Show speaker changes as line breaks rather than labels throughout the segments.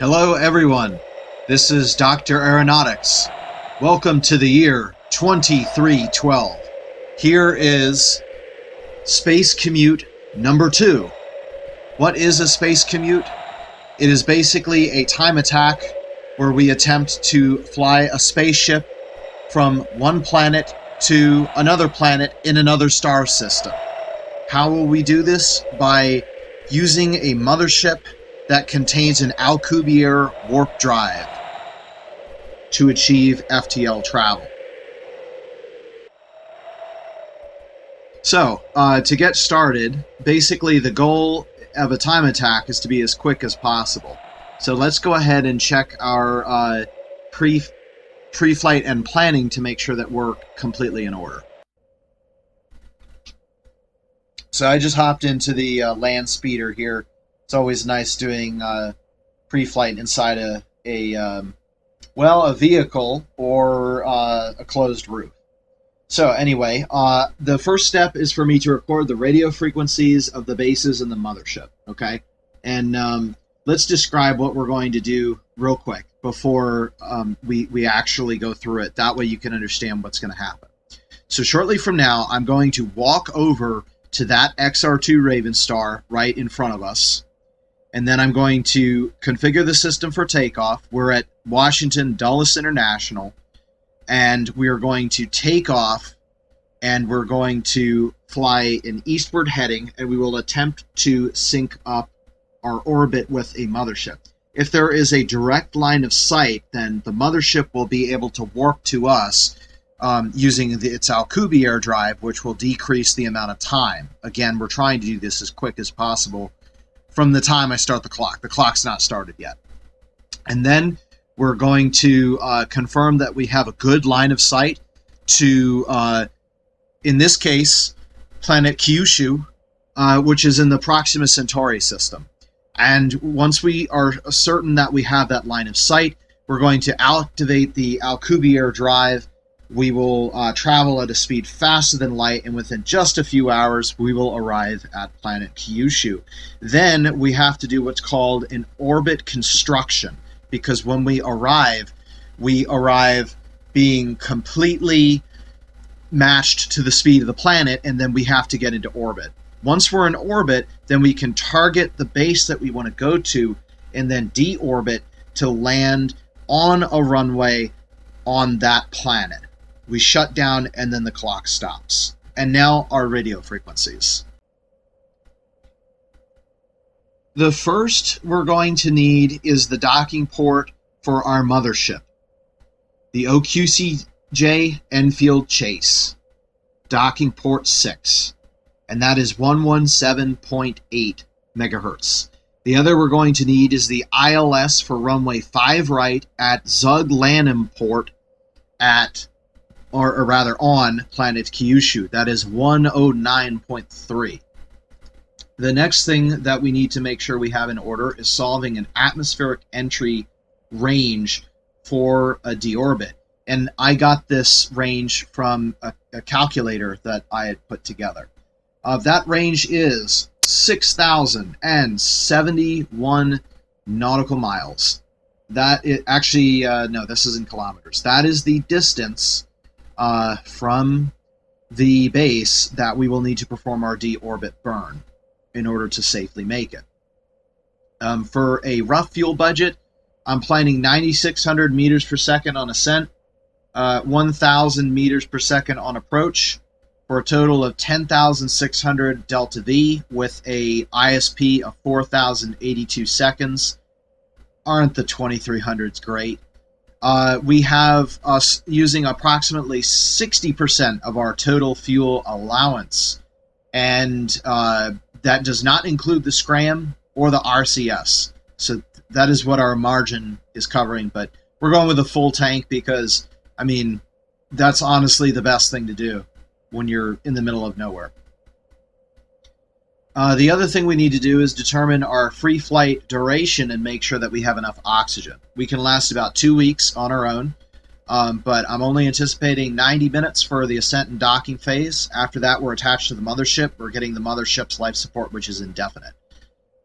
Hello everyone, this is Dr. Aeronautics. Welcome to the year 2312. Here is Space Commute number 2. What is a space commute? It is basically a time attack where we attempt to fly a spaceship from one planet to another planet in another star system. How will we do this? By using a mothership that contains an Alcubierre warp drive to achieve FTL travel. So, to get started, basically the goal of a time attack is to be as quick as possible. So let's go ahead and check our pre-flight and planning to make sure that we're completely in order. So I just hopped into the land speeder here. It's always nice doing pre-flight inside a vehicle or a closed roof. So anyway, the first step is for me to record the radio frequencies of the bases in the mothership, okay? And let's describe what we're going to do real quick before we actually go through it. That way you can understand what's going to happen. So shortly from now, I'm going to walk over to that XR2 Raven Star right in front of us. And then I'm going to configure the system for takeoff. We're at Washington Dulles International, and we are going to take off, and we're going to fly an eastward heading, and we will attempt to sync up our orbit with a mothership. If there is a direct line of sight, then the mothership will be able to warp to us using its Alcubierre Drive, which will decrease the amount of time. Again, we're trying to do this as quick as possible from the time I start the clock. The clock's not started yet. And then we're going to confirm that we have a good line of sight to, in this case, planet Kyushu, which is in the Proxima Centauri System. And once we are certain that we have that line of sight, we're going to activate the Alcubierre Drive. We will travel at a speed faster than light, and within just a few hours, we will arrive at planet Kyushu. Then we have to do what's called an orbit construction, because when we arrive being completely matched to the speed of the planet, and then we have to get into orbit. Once we're in orbit, then we can target the base that we want to go to, and then deorbit to land on a runway on that planet. We shut down, and then the clock stops. And now our radio frequencies. The first we're going to need is the docking port for our mothership, the OQCJ Enfield Chase, docking port 6, and that is 117.8 megahertz. The other we're going to need is the ILS for runway 5 right at Zug-Lanhem port on planet Kyushu. That is 109.3. The next thing that we need to make sure we have in order is solving an atmospheric entry range for a deorbit. And I got this range from a calculator that I had put together. That range is 6,071 nautical miles. That is actually, no, this is in kilometers. That is the distance from the base that we will need to perform our deorbit burn in order to safely make it. For a rough fuel budget, I'm planning 9,600 meters per second on ascent, 1,000 meters per second on approach, for a total of 10,600 delta V with a ISP of 4,082 seconds. Aren't the 2300s great? We have us using approximately 60% of our total fuel allowance, and that does not include the scram or the RCS. So that is what our margin is covering, but we're going with a full tank because, I mean, that's honestly the best thing to do when you're in the middle of nowhere. The other thing we need to do is determine our free flight duration and make sure that we have enough oxygen. We can last about 2 weeks on our own, but I'm only anticipating 90 minutes for the ascent and docking phase. After that, we're attached to the mothership. We're getting the mothership's life support, which is indefinite.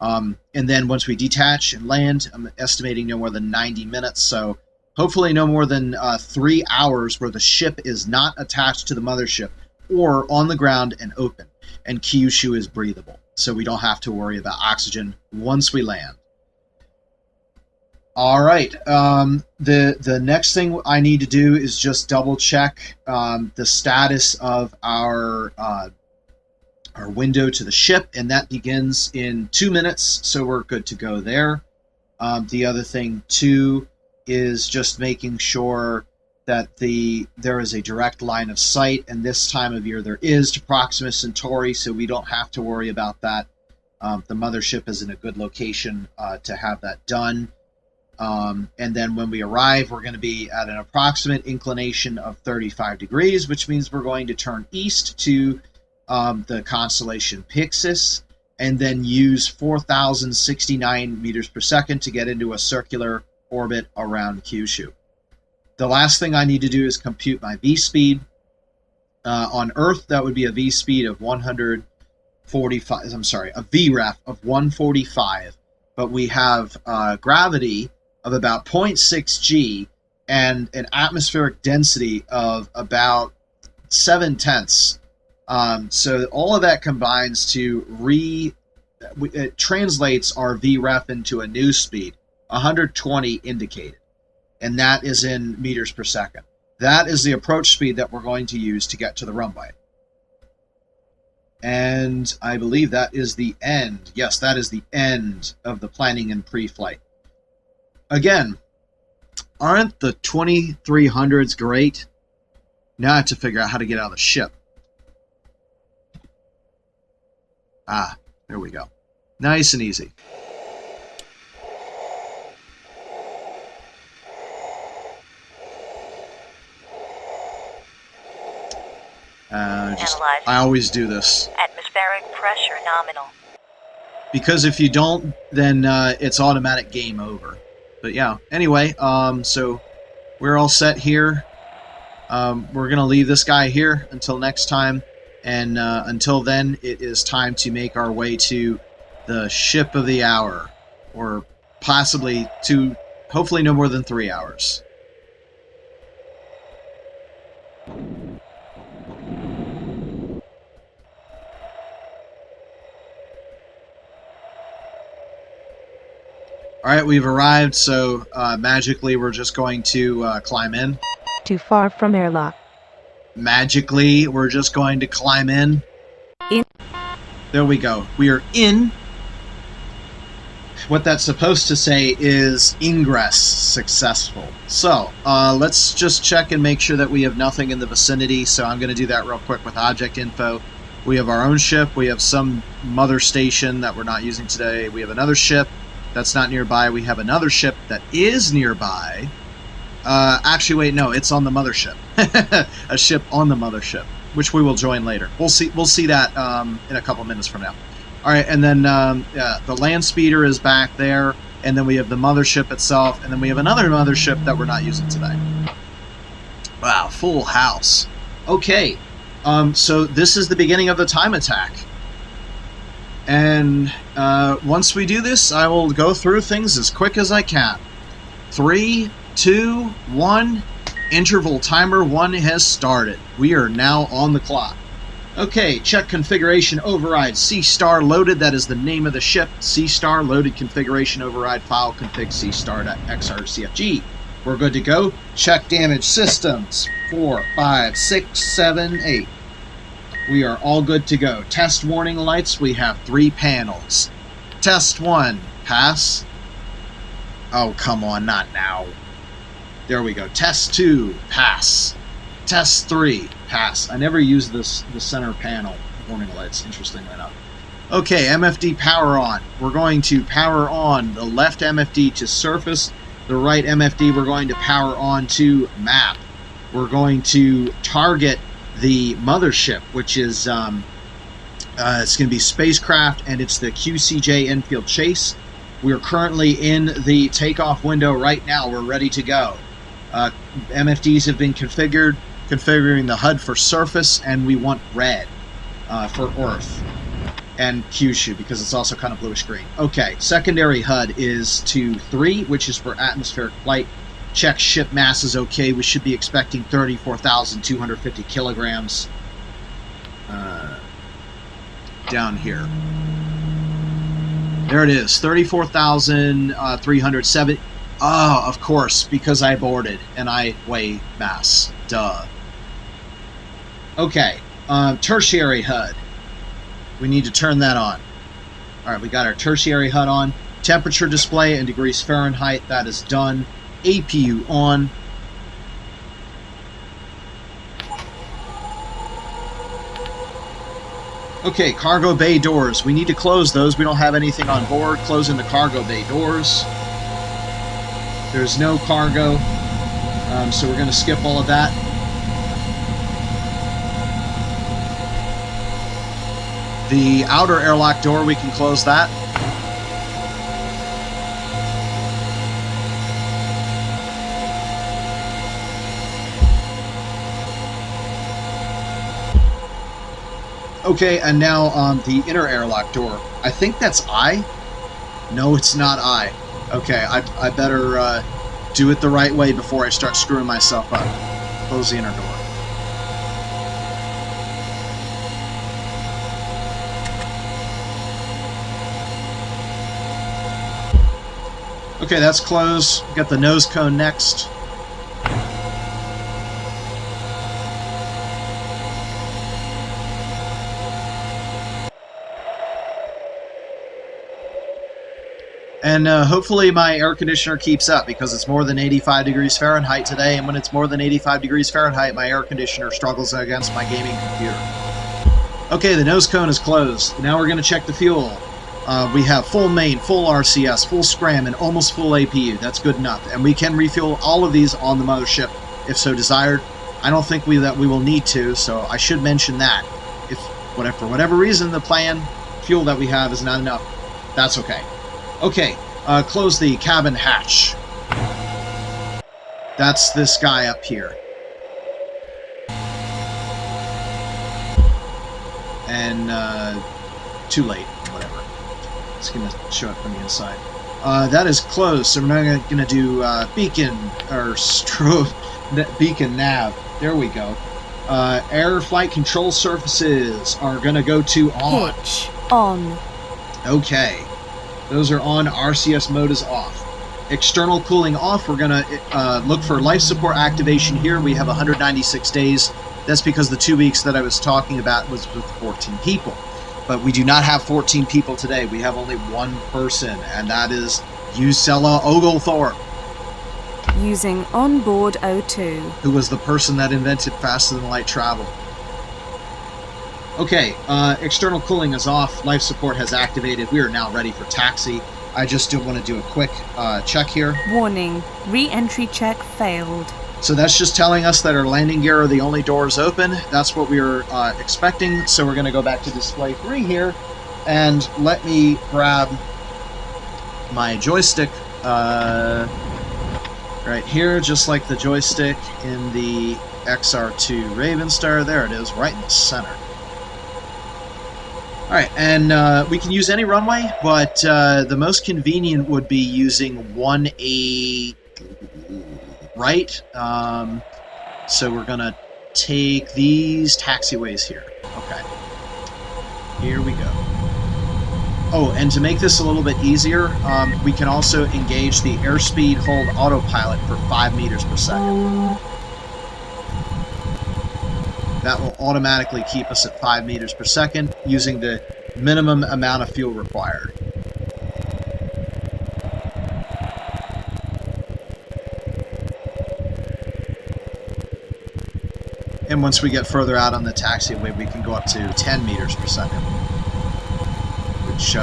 And then once we detach and land, I'm estimating no more than 90 minutes. So hopefully no more than 3 hours where the ship is not attached to the mothership or on the ground and open. And Kyushu is breathable, so we don't have to worry about oxygen once we land. All right. The next thing I need to do is just double check the status of our window to the ship, and that begins in 2 minutes, so we're good to go there. The other thing too is just making sure that there is a direct line of sight, and this time of year there is, to Proxima Centauri, so we don't have to worry about that. The mothership is in a good location to have that done. And then when we arrive, we're going to be at an approximate inclination of 35 degrees, which means we're going to turn east to the constellation Pyxis, and then use 4,069 meters per second to get into a circular orbit around Kyushu. The last thing I need to do is compute my V-speed. On Earth, that would be a V-speed of 145, I'm sorry, a VREF of 145, but we have gravity of about 0.6 G and an atmospheric density of about 7/10. So all of that combines to it translates our VREF into a new speed, 120 indicated, and that is in meters per second. That is the approach speed that we're going to use to get to the runway. And I believe that is the end. Yes, that is the end of the planning and pre-flight. Again, aren't the 2300s great? Now I have to figure out how to get out of the ship. Ah, there we go. Nice and easy. I always do this.
Atmospheric pressure nominal.
Because if you don't, then it's automatic game over. But yeah, anyway, so we're all set here. We're going to leave this guy here until next time. And until then, it is time to make our way to the ship of the hour. Or possibly to, hopefully no more than 3 hours. All right, we've arrived, so magically we're just going to climb in.
Too far from airlock.
Magically, we're just going to climb in.
In.
There we go. We are in. What that's supposed to say is ingress successful. So, let's just check and make sure that we have nothing in the vicinity. So I'm going to do that real quick with object info. We have our own ship. We have some mother station that we're not using today. We have another ship that's not nearby. We have another ship that is nearby. Actually, wait, no, it's on the mothership. A ship on the mothership, which we will join later. We'll see that in a couple minutes from now. All right, and then the land speeder is back there, and then we have the mothership itself, and then we have another mothership that we're not using today. Wow, full house. Okay, so this is the beginning of the time attack. And once we do this, I will go through things as quick as I can. 3, 2, 1. Interval timer 1 has started. We are now on the clock. Okay, check configuration override. C-star loaded. That is the name of the ship. C-star loaded configuration override file config C-star.xrcfg. We're good to go. Check damage systems. 4, 5, 6, 7, 8. We are all good to go. Test warning lights, we have 3 panels. Test 1, pass. Oh, come on, not now. There we go. Test 2, pass. Test 3, pass. I never use the center panel warning lights, interestingly enough. Okay, MFD power on. We're going to power on the left MFD to surface. The right MFD we're going to power on to map. We're going to target the mothership, which is it's going to be spacecraft, and it's the QCJ Enfield Chase. We are currently in the takeoff window right now. We're ready to go. MFDs have been configuring the HUD for surface, and we want red for Earth. and Kyushu, because it's also kind of bluish green. Okay, secondary HUD is to 3, which is for atmospheric flight. Check ship mass is okay. We should be expecting 34,250 kilograms down here. There it is, 34,370. Oh, of course, because I boarded and I weigh mass. Duh. Okay, tertiary HUD. We need to turn that on. Alright, we got our tertiary HUD on. Temperature display in degrees Fahrenheit, that is done. APU on. Okay, cargo bay doors. We need to close those. We don't have anything on board. Closing the cargo bay doors. There's no cargo, so we're going to skip all of that. The outer airlock door, we can close that. Okay, and now on the inner airlock door. I think that's I. No, it's not I. Okay, I better do it the right way before I start screwing myself up. Close the inner door. Okay, that's closed. Got the nose cone next. And hopefully my air conditioner keeps up, because it's more than 85 degrees Fahrenheit today, and when it's more than 85 degrees Fahrenheit, my air conditioner struggles against my gaming computer. Okay, the nose cone is closed. Now we're going to check the fuel. We have full main, full RCS, full scram, and almost full APU. That's good enough. And we can refuel all of these on the mothership, if so desired. I don't think that we will need to, so I should mention that. If, for whatever reason, the planned fuel that we have is not enough, that's okay. Okay, close the cabin hatch. That's this guy up here. And, too late, whatever. It's going to show up from the inside. That is closed, so we're not going to do beacon, or strobe, beacon nav. There we go. Air flight control surfaces are going to go to on.
Pitch on.
Okay. Those are on. RCS mode is off. External cooling off. We're going to look for life support activation here. We have 196 days. That's because the 2 weeks that I was talking about was with 14 people. But we do not have 14 people today. We have only one person, and that is Usella Oglethorpe,
Using onboard O2.
who was the person that invented faster than light travel. Okay, external cooling is off. Life support has activated. We are now ready for taxi. I just do want to do a quick check here.
Warning, re-entry check failed.
So that's just telling us that our landing gear are the only doors open. That's what we were expecting. So we're going to go back to display 3 here. And let me grab my joystick right here, just like the joystick in the XR2 Ravenstar. There it is, right in the center. Alright, and we can use any runway, but the most convenient would be using 1A right. So we're going to take these taxiways here. Okay. Here we go. Oh, and to make this a little bit easier, we can also engage the airspeed hold autopilot for 5 meters per second. That will automatically keep us at 5 meters per second using the minimum amount of fuel required. And once we get further out on the taxiway, we can go up to 10 meters per second. Which,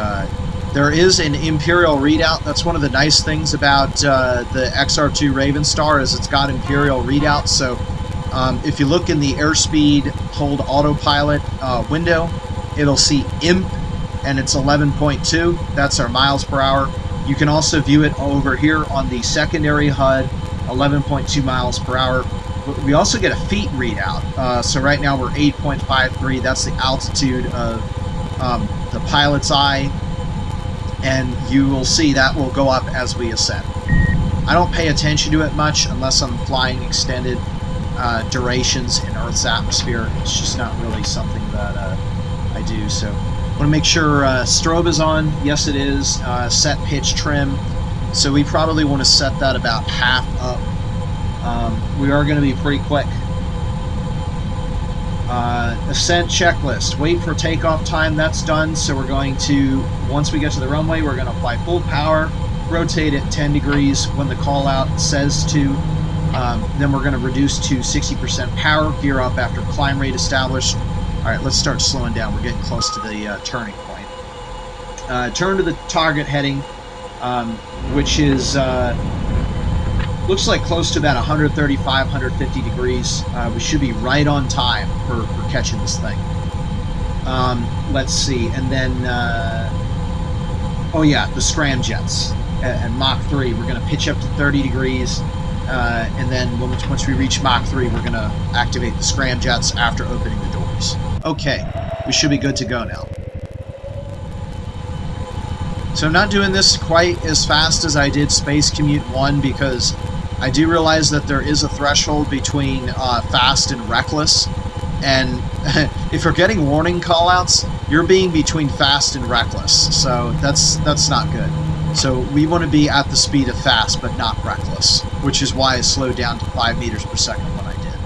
there is an Imperial readout. That's one of the nice things about the XR2 Ravenstar, is it's got Imperial readout. So if you look in the airspeed hold autopilot window, it'll see IMP, and it's 11.2. That's our miles per hour. You can also view it over here on the secondary HUD, 11.2 miles per hour. We also get a feet readout. So right now we're 8.53. That's the altitude of the pilot's eye, and you will see that will go up as we ascend. I don't pay attention to it much unless I'm flying extended durations in Earth's atmosphere. It's just not really something that I do. So I want to make sure strobe is on. Yes, it is. Set pitch trim. So we probably want to set that about half up. We are going to be pretty quick. Ascent checklist. Wait for takeoff time. That's done. So we're going to, once we get to the runway, we're going to apply full power, rotate at 10 degrees when the call out says to. Then we're going to reduce to 60% power, gear up after climb rate established. All right, let's start slowing down. We're getting close to the turning point. Turn to the target heading, which is looks like close to about 135, 150 degrees. We should be right on time for catching this thing. Let's see, and then oh yeah, the scramjets and Mach 3. We're going to pitch up to 30 degrees. And then once we reach Mach 3, we're going to activate the scramjets after opening the doors. Okay, we should be good to go now. So I'm not doing this quite as fast as I did Space Commute 1 because I do realize that there is a threshold between fast and reckless. And if you're getting warning callouts, you're being between fast and reckless. So that's not good. So we want to be at the speed of fast, but not reckless, which is why I slowed down to 5 meters per second when I did.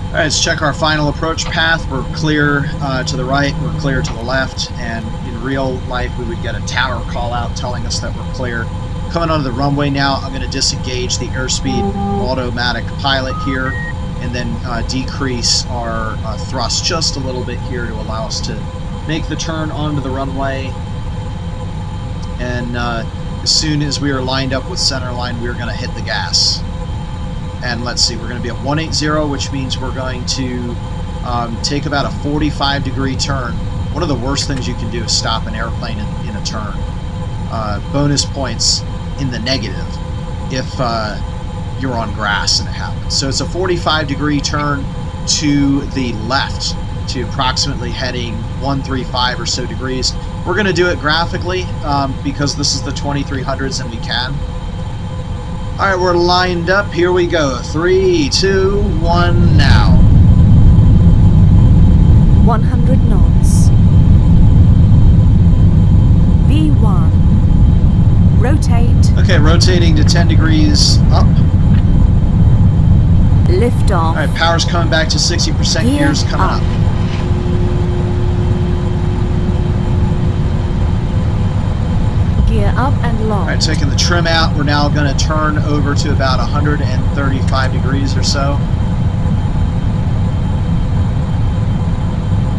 All right, let's check our final approach path. We're clear to the right, we're clear to the left, and in real life we would get a tower call out telling us that we're clear. Coming onto the runway now, I'm going to disengage the airspeed automatic pilot here, and then decrease our thrust just a little bit here to allow us to make the turn onto the runway. And as soon as we are lined up with centerline, we're going to hit the gas. And let's see, we're going to be at 180, which means we're going to take about a 45-degree turn. One of the worst things you can do is stop an airplane in a turn. Bonus points in the negative if you're on grass and it happens. So it's a 45-degree turn to the left, to approximately heading 135 or so degrees. We're going to do it graphically because this is the 2300s and we can. All right, we're lined up. Here we go. 3, 2, 1, now.
100 knots. V1. Rotate.
Okay, rotating to 10 degrees up.
Lift off.
All right, power's coming back to 60%. Gears coming up.
Gear up and long.
All right, taking the trim out, we're now going to turn over to about 135 degrees or so.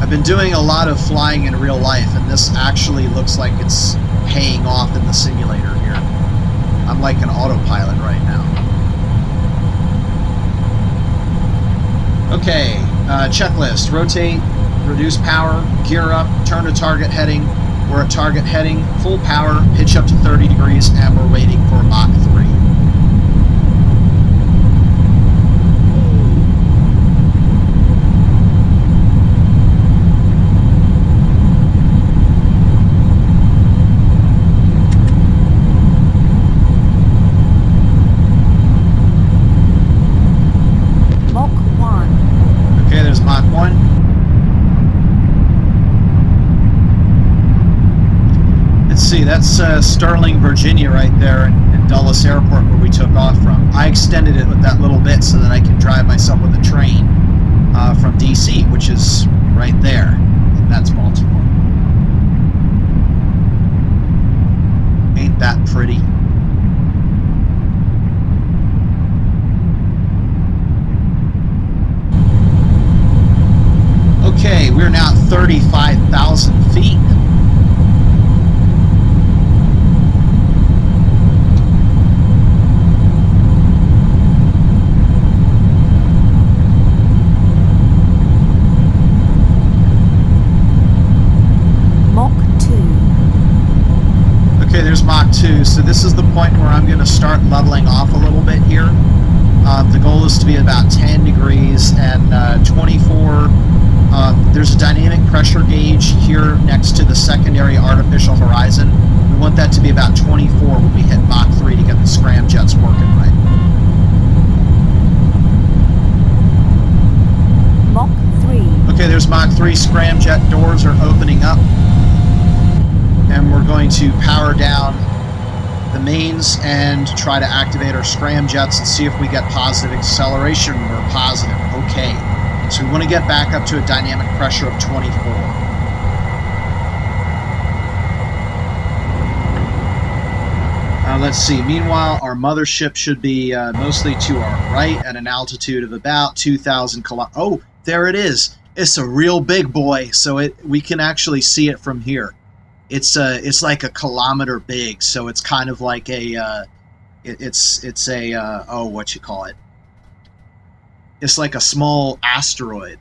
I've been doing a lot of flying in real life, and this actually looks like it's paying off in the simulator here. I'm like an autopilot right now. Okay, checklist. Rotate, reduce power, gear up, turn to target heading. We're at target heading, full power, pitch up to 30 degrees, and we're waiting for Mach 3.
Mach 1.
Okay, there's Mach 1. Let's see, that's Sterling, Virginia right there in Dulles Airport where we took off from. I extended it with that little bit so that I can drive myself with a train from DC, which is right there. And that's Baltimore. Ain't that pretty? Okay, we're now at 35,000 feet. Okay, there's Mach 2. So this is the point where I'm going to start leveling off a little bit here. The goal is to be about 10 degrees and 24 There's a dynamic pressure gauge here next to the secondary artificial horizon. We want that to be about 24 when we hit Mach 3 to get the scramjets working right.
Mach 3.
Okay, there's Mach 3. Scramjet doors are opening up. And we're going to power down the mains and try to activate our scramjets and see if we get positive acceleration. We're positive. Okay. So we want to get back up to a dynamic pressure of 24. Let's see. Meanwhile, our mothership should be mostly to our right at an altitude of about 2,000 kilometers. Oh, there it is. It's a real big boy, so we can actually see it from here. It's like a kilometer big, so it's kind of like a oh, what you call it? It's like a small asteroid.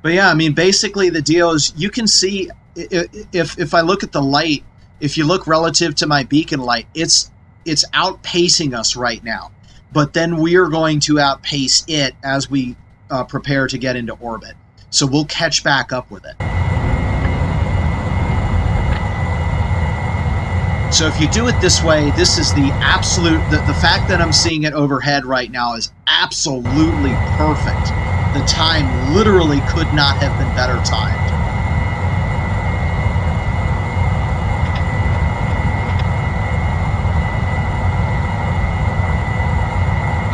But yeah, I mean, basically the deal is you can see, if I look at the light, if you look relative to my beacon light, it's outpacing us right now. But then we are going to outpace it as we prepare to get into orbit. So we'll catch back up with it. So if you do it this way, this is the absolute, the fact that I'm seeing it overhead right now is absolutely perfect. The time literally could not have been better timed.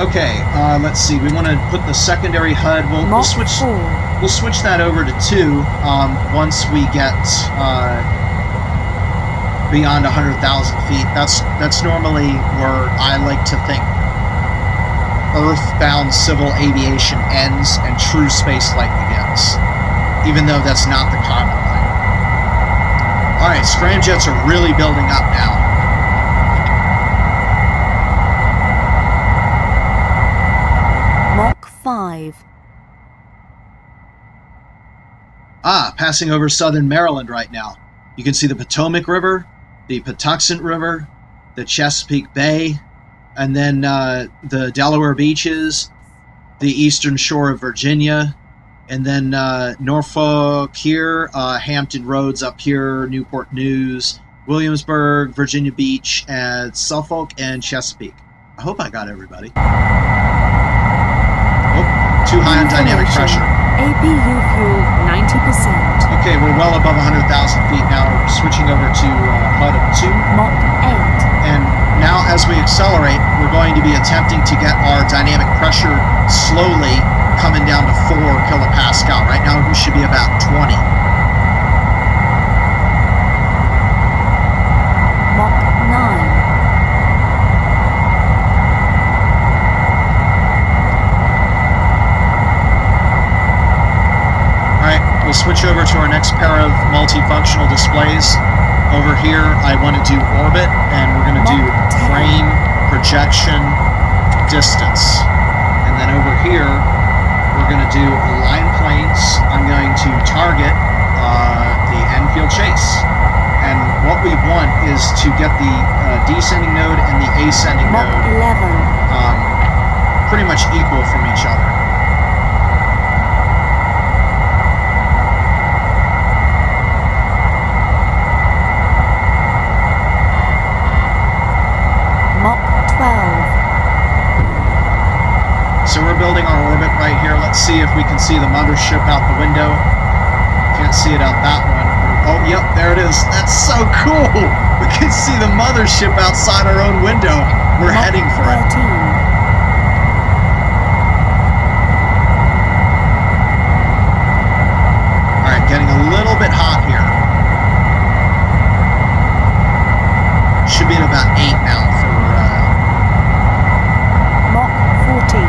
Okay, let's see. We want to put the secondary HUD. We'll switch that over to 2 once we get beyond 100,000 feet. That's normally where I like to think Earthbound civil aviation ends and true spaceflight begins, even though that's not the common line. All right, scramjets are really building up now.
Mach 5.
Passing over southern Maryland right now. You can see the Potomac River, the Patuxent River, the Chesapeake Bay, and then the Delaware beaches, the eastern shore of Virginia, and then Norfolk here, Hampton Roads up here, Newport News, Williamsburg, Virginia Beach, and Suffolk, and Chesapeake. I hope I got everybody. Oh, too high on dynamic pressure.
APU fuel 90%.
Okay, we're well above 100,000 feet now. We're switching over to HUD of 2.
Mach 8.
And now as we accelerate, we're going to be attempting to get our dynamic pressure slowly coming down to 4 kilopascal. Right now we should be about 20.
Mach 9.
We'll switch over to our next pair of multifunctional displays. Over here, I want to do orbit, and we're going to do frame, projection, distance. And then over here, we're going to do line planes. I'm going to target the Enfield Chase. And what we want is to get the descending node and the ascending
Mach
node
11.
pretty much equal from each other. So we're building our orbit right here. Let's see if we can see the mothership out the window. Can't see it out that one. Oh, yep, there it is. That's so cool. We can see the mothership outside our own window. We're heading for it.
13.
All right, getting a little bit hot here. Should be at about 8 now for
Mach 14.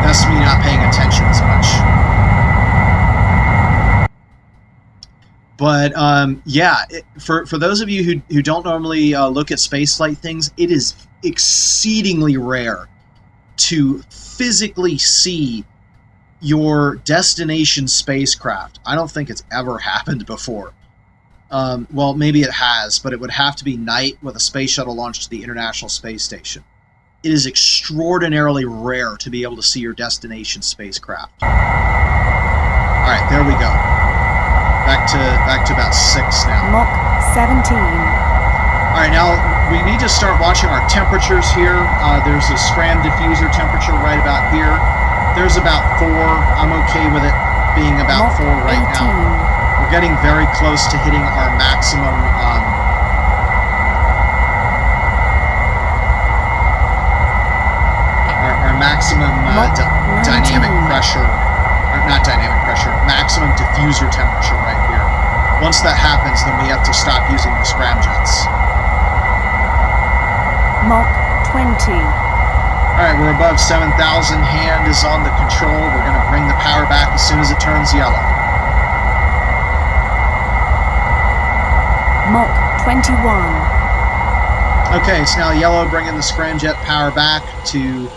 That's me not paying attention as much. But yeah, for those of you who don't normally look at spaceflight things, it is exceedingly rare to physically see your destination spacecraft. I don't think it's ever happened before. Well, maybe it has, but it would have to be night with a space shuttle launched to the International Space Station. It is extraordinarily rare to be able to see your destination spacecraft. All right, there we go. Back to about 6 now.
Mach 17.
All right, now we need to start watching our temperatures here. There's a scram diffuser temperature right about here. There's about 4. I'm okay with it being about
Mach
4 right
18.
now. We're getting very close to hitting our maximum maximum dynamic pressure, or not dynamic pressure, maximum diffuser temperature right here. Once that happens, then we have to stop using the scramjets.
Mach 20.
Alright, we're above 7,000. Hand is on the control. We're going to bring the power back as soon as it turns yellow.
Mach 21.
Okay, it's now yellow, bringing the scramjet power back to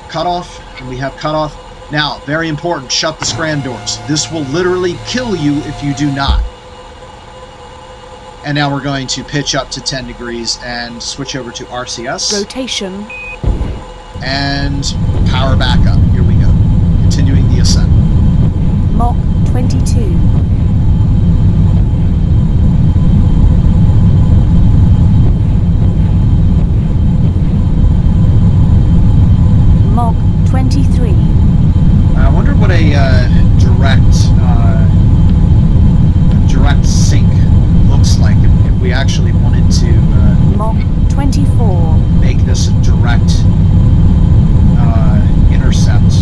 cutoff, and we have cutoff. Now, very important, shut the scram doors. This will literally kill you if you do not. And now we're going to pitch up to 10 degrees and switch over to RCS.
Rotation.
And power back up. Here we go. Continuing the ascent.
Mach 22. Mach 23.
I wonder what a direct sync looks like if we actually wanted to
Mach 24.
make this a direct intercept.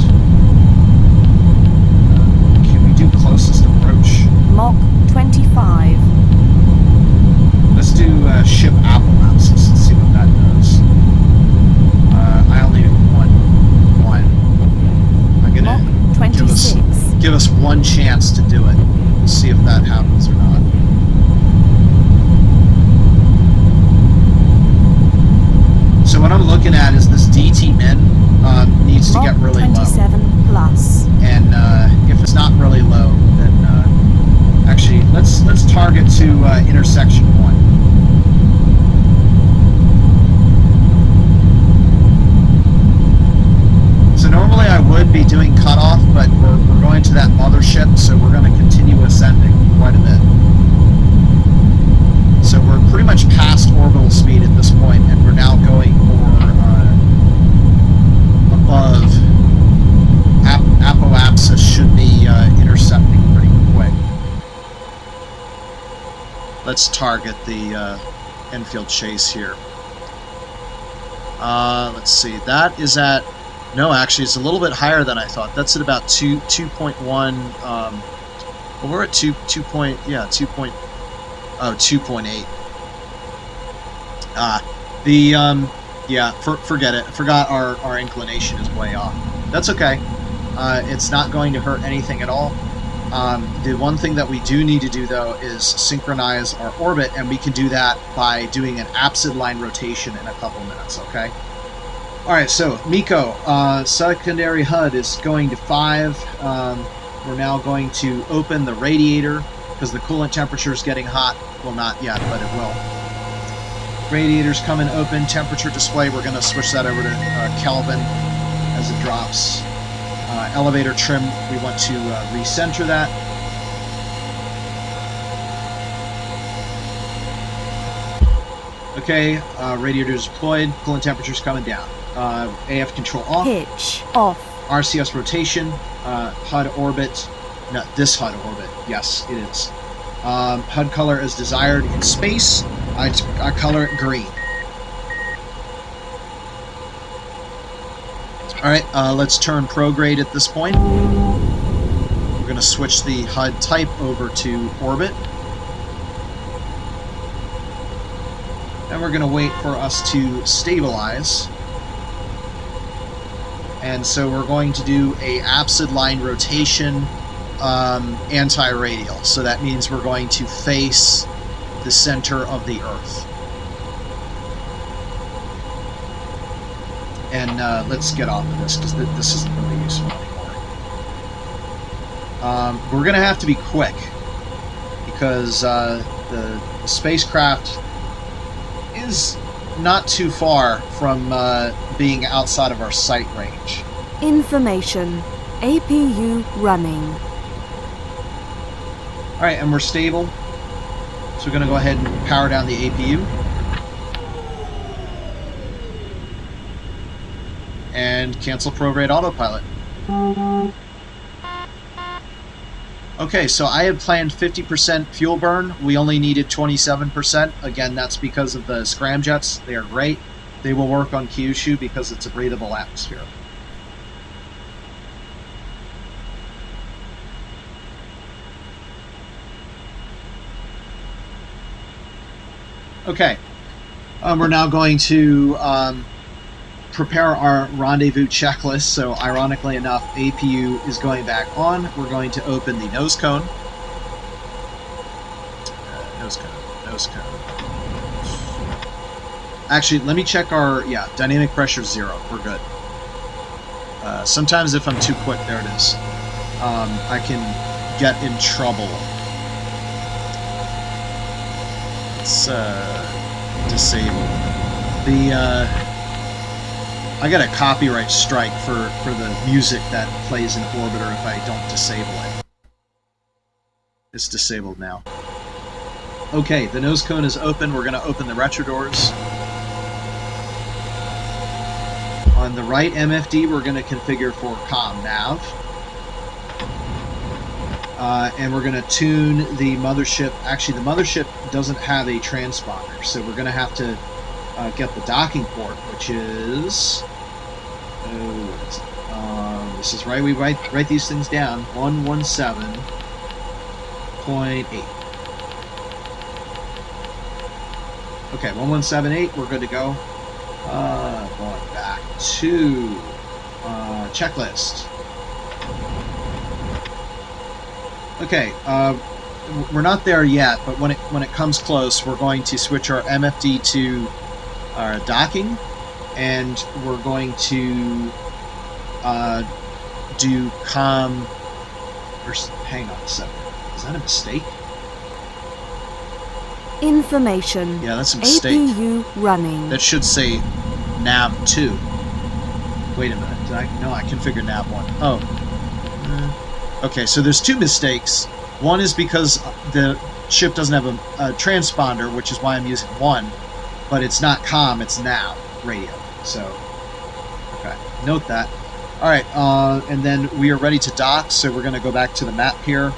Can we do closest approach?
Mach 25.
Let's do ship apoapsis and see what that does. I only need one. I'm gonna
Mach 26.
give us one chance to do it. We'll see if that happens or not. So what I'm looking at is this DT min needs to get really low.
27 plus.
And if it's not really low, then actually let's target to intersection 1. So normally I would be doing cutoff, but we're going to that mothership, so we're going to continue ascending quite a bit. So we're pretty much past orbital speed at this point, and we're now going more above. Apoapsis should be intercepting pretty quick. Let's target the Enfield chase here. Let's see. That is at... No, actually, it's a little bit higher than I thought. That's at about 2.1. Well, we're at 2.8. Forget it. I forgot our inclination is way off. That's okay. It's not going to hurt anything at all. The one thing that we do need to do, though, is synchronize our orbit, and we can do that by doing an abscissa line rotation in a couple minutes, okay? Alright, so, Miko, secondary HUD is going to 5. We're now going to open the radiator, because the coolant temperature is getting hot. Well, not yet, but it will. Radiator's coming open, temperature display, we're going to switch that over to Kelvin as it drops. Elevator trim, we want to recenter that. Okay, radiator's deployed, coolant temperature's coming down. AF control off.
Pitch off.
RCS rotation, HUD orbit. No, this HUD orbit. Yes, it is. HUD color as desired in space. I color it green. Alright, let's turn prograde at this point. We're going to switch the HUD type over to orbit. And we're going to wait for us to stabilize. And so we're going to do a abscissa line rotation anti-radial. So that means we're going to face the center of the Earth. And let's get off of this, because this isn't really useful anymore. We're going to have to be quick, because the spacecraft is not too far from being outside of our sight range.
Information. APU running.
All right, and we're stable. So we're going to go ahead and power down the APU. And cancel prograde autopilot. Okay, so I had planned 50% fuel burn. We only needed 27%. Again, that's because of the scramjets. They are great. They will work on Kyushu because it's a breathable atmosphere. Okay, we're now going to prepare our rendezvous checklist. So ironically enough, APU is going back on. We're going to open the nose cone. Nose cone. Actually, let me check our, dynamic pressure 0. We're good. Sometimes if I'm too quick, there it is. I can get in trouble. Let's disable the I got a copyright strike for the music that plays in Orbiter if I don't disable it. It's disabled now. Okay, the nose cone is open. We're going to open the retro doors. On the right MFD, we're going to configure for comm nav. And we're going to tune the mothership. Actually, the mothership doesn't have a transponder, so we're going to have to get the docking port, which is... this is right. We write these things down. 117.8. Okay, 1178. We're good to go. Going back to checklist. Okay, we're not there yet, but when it comes close, we're going to switch our MFD to our docking, and we're going to do comm. Hang on a second. Is that a mistake?
Information.
Yeah, that's a mistake.
APU running.
That should say nav 2. Wait a minute. No, I configured nav 1. Oh. Okay, so there's 2 mistakes. One is because the ship doesn't have a transponder, which is why I'm using 1, but it's not comm, it's nav radio. So, okay, note that. All right, and then we are ready to dock, so we're going to go back to the map here,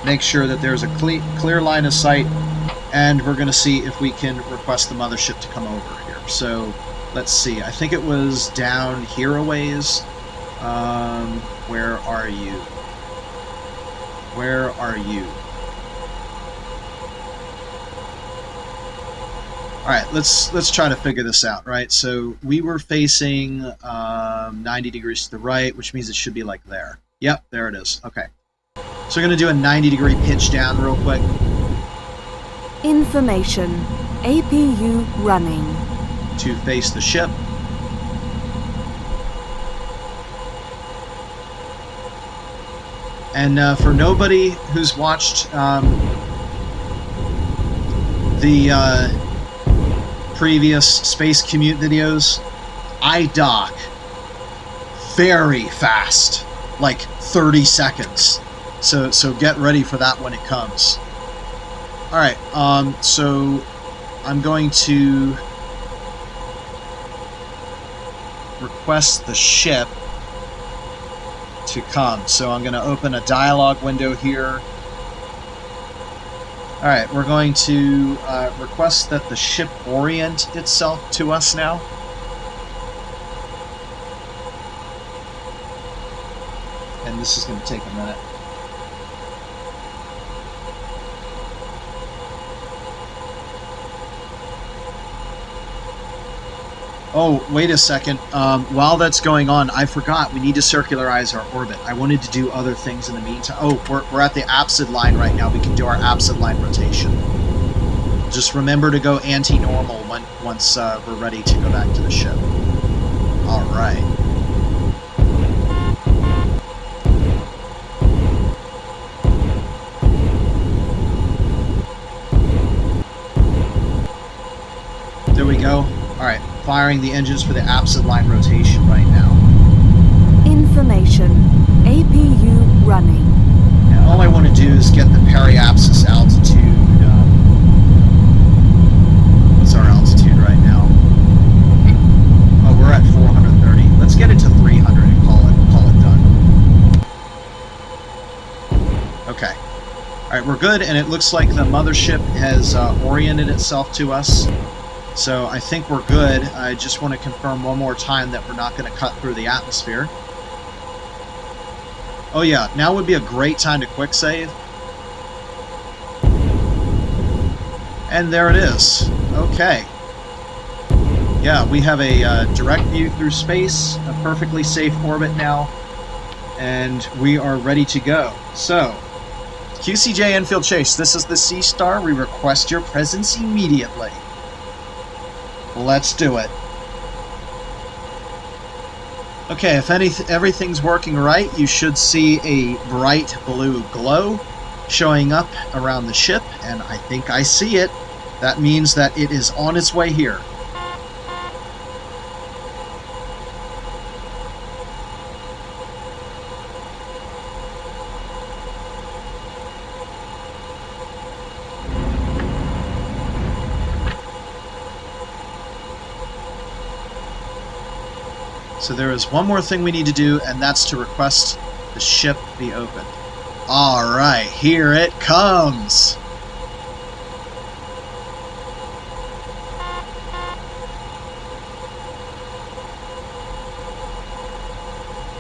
make sure that there's a clear line of sight, and we're going to see if we can request the mothership to come over here. So, let's see. I think it was down here a ways. Where are you? Where are you? All right, let's try to figure this out, right? So we were facing 90 degrees to the right, which means it should be like there. Yep, there it is. Okay. So we're going to do a 90-degree pitch down real quick.
Information. APU running.
To face the ship. And for nobody who's watched the previous Space Commute videos, I dock very fast, like 30 seconds. So get ready for that when it comes. All right, so I'm going to request the ship to come. So I'm going to open a dialog window here. Alright, we're going to request that the ship orient itself to us now. And this is going to take a minute. Oh, wait a second. While that's going on, I forgot we need to circularize our orbit. I wanted to do other things in the meantime. Oh, we're at the apsid line right now. We can do our apsid line rotation. Just remember to go anti-normal once we're ready to go back to the ship. All right. firing the engines for the absent line rotation right now.
Information. APU running.
And all I want to do is get the periapsis altitude. What's our altitude right now? Oh, we're at 430. Let's get it to 300 and call it done. Okay. Alright, we're good, and it looks like the mothership has oriented itself to us. So I think we're good. I just want to confirm one more time that we're not going to cut through the atmosphere. Oh yeah, now would be a great time to quick save. And there it is. Okay. Yeah, we have a direct view through space, a perfectly safe orbit now, and we are ready to go. So, QCJ Enfield Chase, this is the Sea Star. We request your presence immediately. Let's do it. Okay, if everything's working right, you should see a bright blue glow showing up around the ship, and I think I see it. That means that it is on its way here. So there is one more thing we need to do, and that's to request the ship be opened. Alright, here it comes!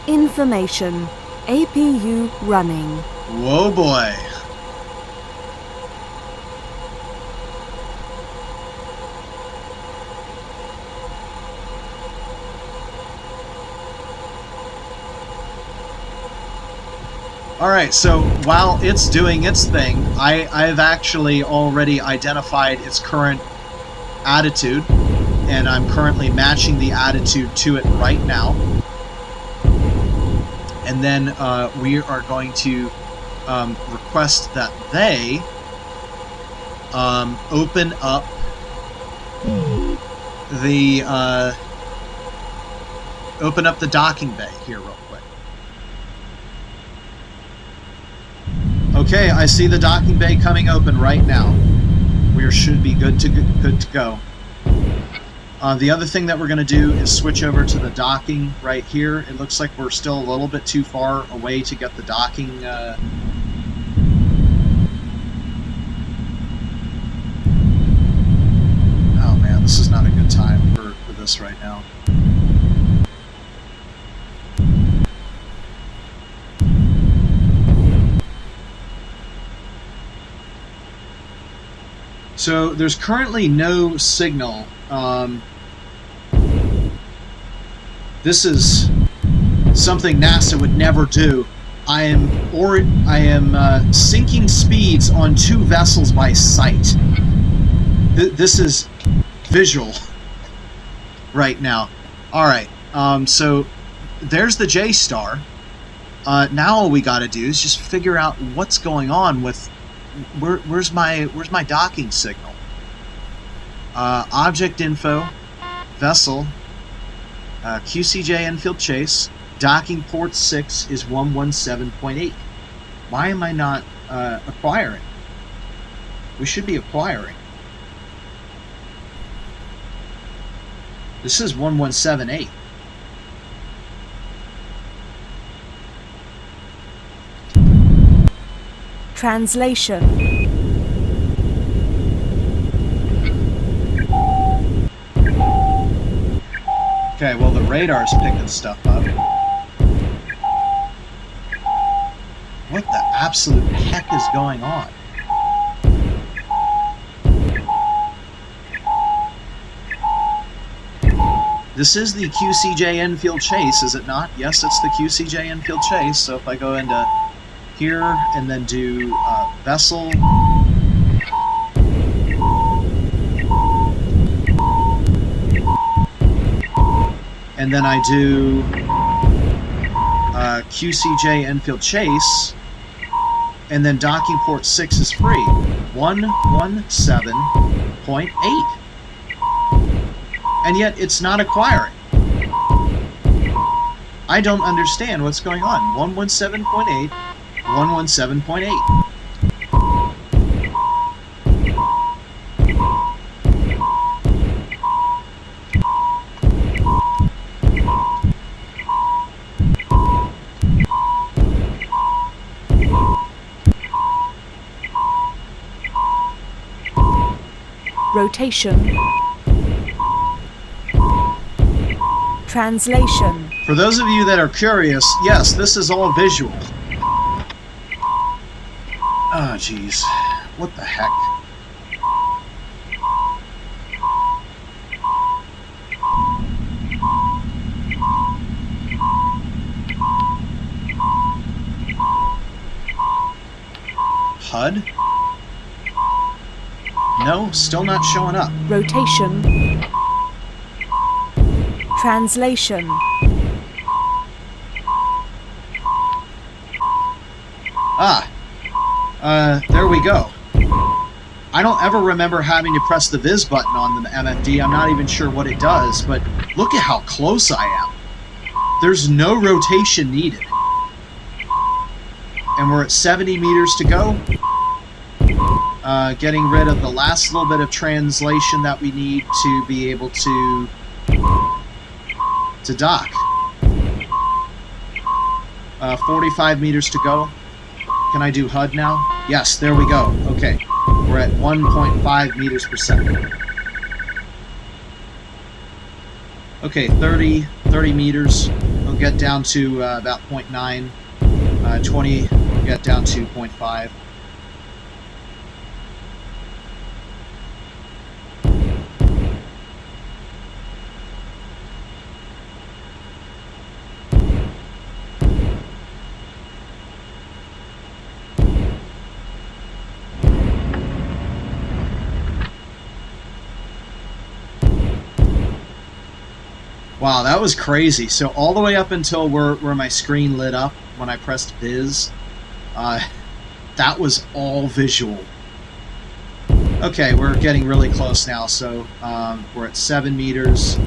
Information. APU running.
Whoa boy! Alright, so while it's doing its thing, I've actually already identified its current attitude, and I'm currently matching the attitude to it right now. And then we are going to request that they open up the docking bay here real quick. Okay, I see the docking bay coming open right now. We should be good to go. The other thing that we're going to do is switch over to the docking right here. It looks like we're still a little bit too far away to get the docking. Oh man, this is not a good time for this right now. So there's currently no signal. This is something NASA would never do. I am sinking speeds on 2 vessels by sight. This is visual right now. All right. So there's the J Star. Now all we got to do is just figure out what's going on with. Where's my docking signal? Object info, vessel, QCJ Enfield Chase, docking port 6 is 117.8. Why am I not acquiring? We should be acquiring. This is 1178.
Translation.
Okay, well the radar's picking stuff up. What the absolute heck is going on? This is the QCJ Enfield Chase, is it not? Yes, it's the QCJ Enfield Chase. So if I go into here and then do vessel, and then I do QCJ Enfield Chase, and then docking port 6 is free. 117.8. and yet it's not acquiring. I don't understand what's going on. 117.8, 117.8.
Rotation. Translation.
For those of you that are curious, yes, this is all visual. Oh, jeez. What the heck? HUD? No, still not showing up.
Rotation. Translation.
There we go. I don't ever remember having to press the Viz button on the MFD. I'm not even sure what it does, but look at how close I am. There's no rotation needed. And we're at 70 meters to go. Getting rid of the last little bit of translation that we need to be able to dock. 45 meters to go. Can I do HUD now? Yes, there we go. Okay, we're at 1.5 meters per second. Okay, 30 meters. We'll get down to about 0.9. 20, we'll get down to 0.5. Wow, that was crazy. So all the way up until where my screen lit up when I pressed Viz, that was all visual. Okay, we're getting really close now. So we're at 7 meters.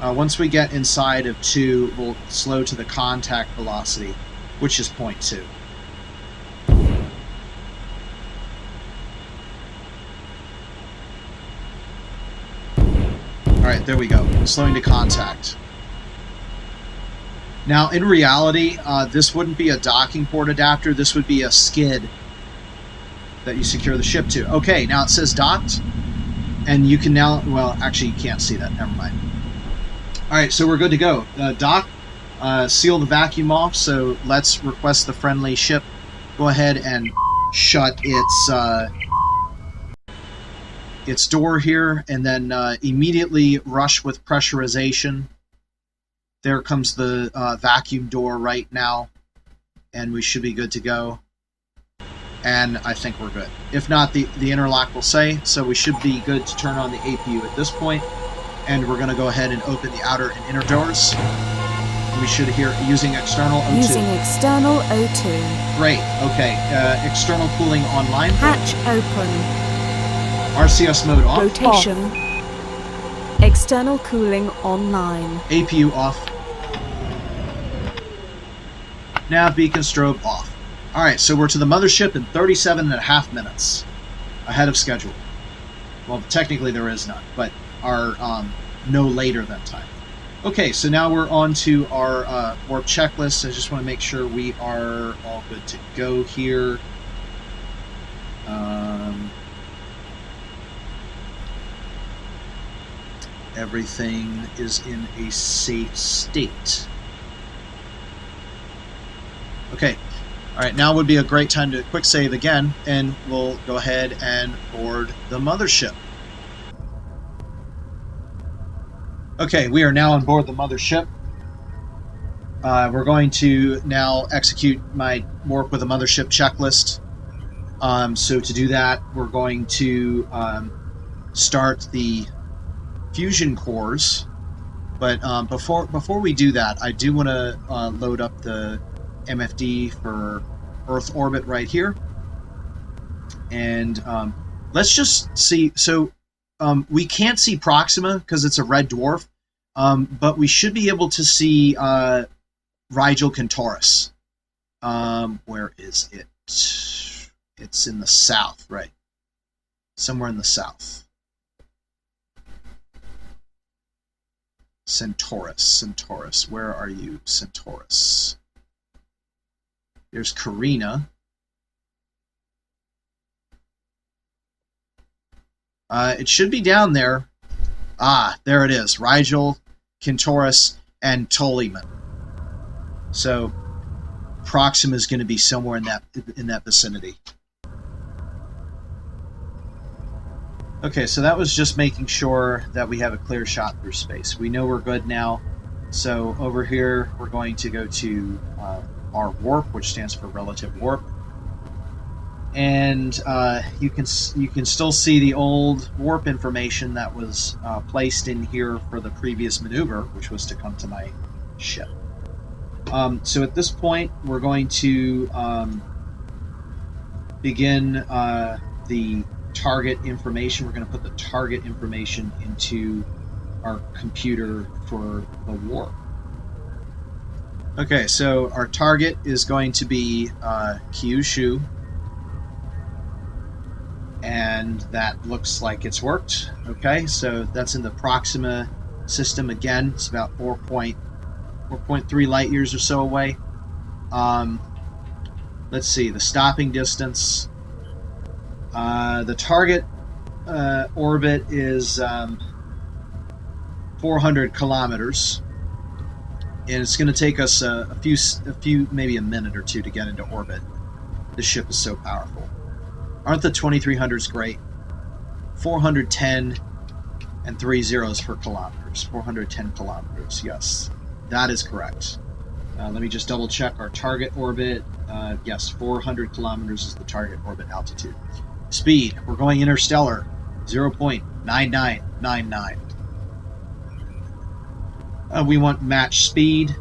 Once we get inside of 2, we'll slow to the contact velocity, which is 0.2. Alright, there we go. Slowing to contact. Now, in reality, this wouldn't be a docking port adapter. This would be a skid that you secure the ship to. Okay, now it says docked. And you can now... Well, actually, you can't see that. Never mind. Alright, so we're good to go. Dock. Seal the vacuum off. So let's request the friendly ship go ahead and shut its door here, and then immediately rush with pressurization. There comes the vacuum door right now, and we should be good to go. And I think we're good. If not, the interlock will say, so we should be good to turn on the APU at this point. And we're going to go ahead and open the outer and inner doors. We should hear using external O2.
Using external O2.
Great, okay. External cooling online.
Hatch open.
RCS mode off.
Rotation. Off. External cooling online.
APU off. Nav beacon strobe off. Alright, so we're to the mothership in 37.5 minutes. Ahead of schedule. Well, technically there is none, but our no later than time. Okay, so now we're on to our warp checklist. I just want to make sure we are all good to go here. Everything is in a safe state. Okay. Alright, now would be a great time to quick save again, and we'll go ahead and board the mothership. Okay, we are now on board the mothership. We're going to now execute my warp with the mothership checklist. So to do that, we're going to start the fusion cores. But before we do that, I do want to load up the MFD for Earth orbit right here. And let's just see. So we can't see Proxima because it's a red dwarf, but we should be able to see Rigel Kentaurus. Where is it? It's in the south, right? Somewhere in the south. Centaurus. Where are you, Centaurus? There's Carina. It should be down there. Ah, there it is. Rigel, Kentaurus, and Ptolemy. So Proxima is going to be somewhere in that vicinity. Okay, so that was just making sure that we have a clear shot through space. We know we're good now. So over here, we're going to go to our warp, which stands for relative warp. And you can still see the old warp information that was placed in here for the previous maneuver, which was to come to my ship. So at this point, we're going to begin the target information. We're going to put the target information into our computer for the warp. Okay, so our target is going to be Kyushu, and that looks like it's worked. Okay, so that's in the Proxima system again. It's about 4.3 light years or so away. Let's see, the stopping distance. The target orbit is 400 kilometers, and it's going to take us a few, maybe a minute or two to get into orbit. This ship is so powerful. Aren't the 2300s great? 410 and 3 zeros for kilometers. 410 kilometers, yes. That is correct. Let me just double check our target orbit. Yes, 400 kilometers is the target orbit altitude. Speed, we're going interstellar, 0.9999. We want match speed.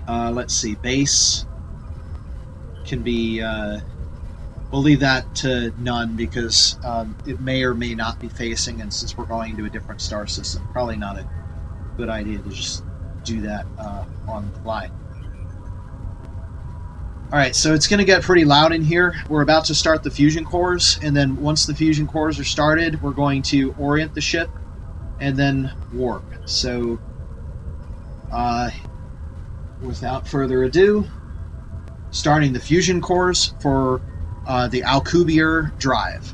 Let's see, base can be, we'll leave that to none because it may or may not be facing, and since we're going to a different star system, probably not a good idea to just do that on the fly. Alright, so it's going to get pretty loud in here. We're about to start the fusion cores, and then once the fusion cores are started, we're going to orient the ship and then warp. So, without further ado, starting the fusion cores for the Alcubierre Drive.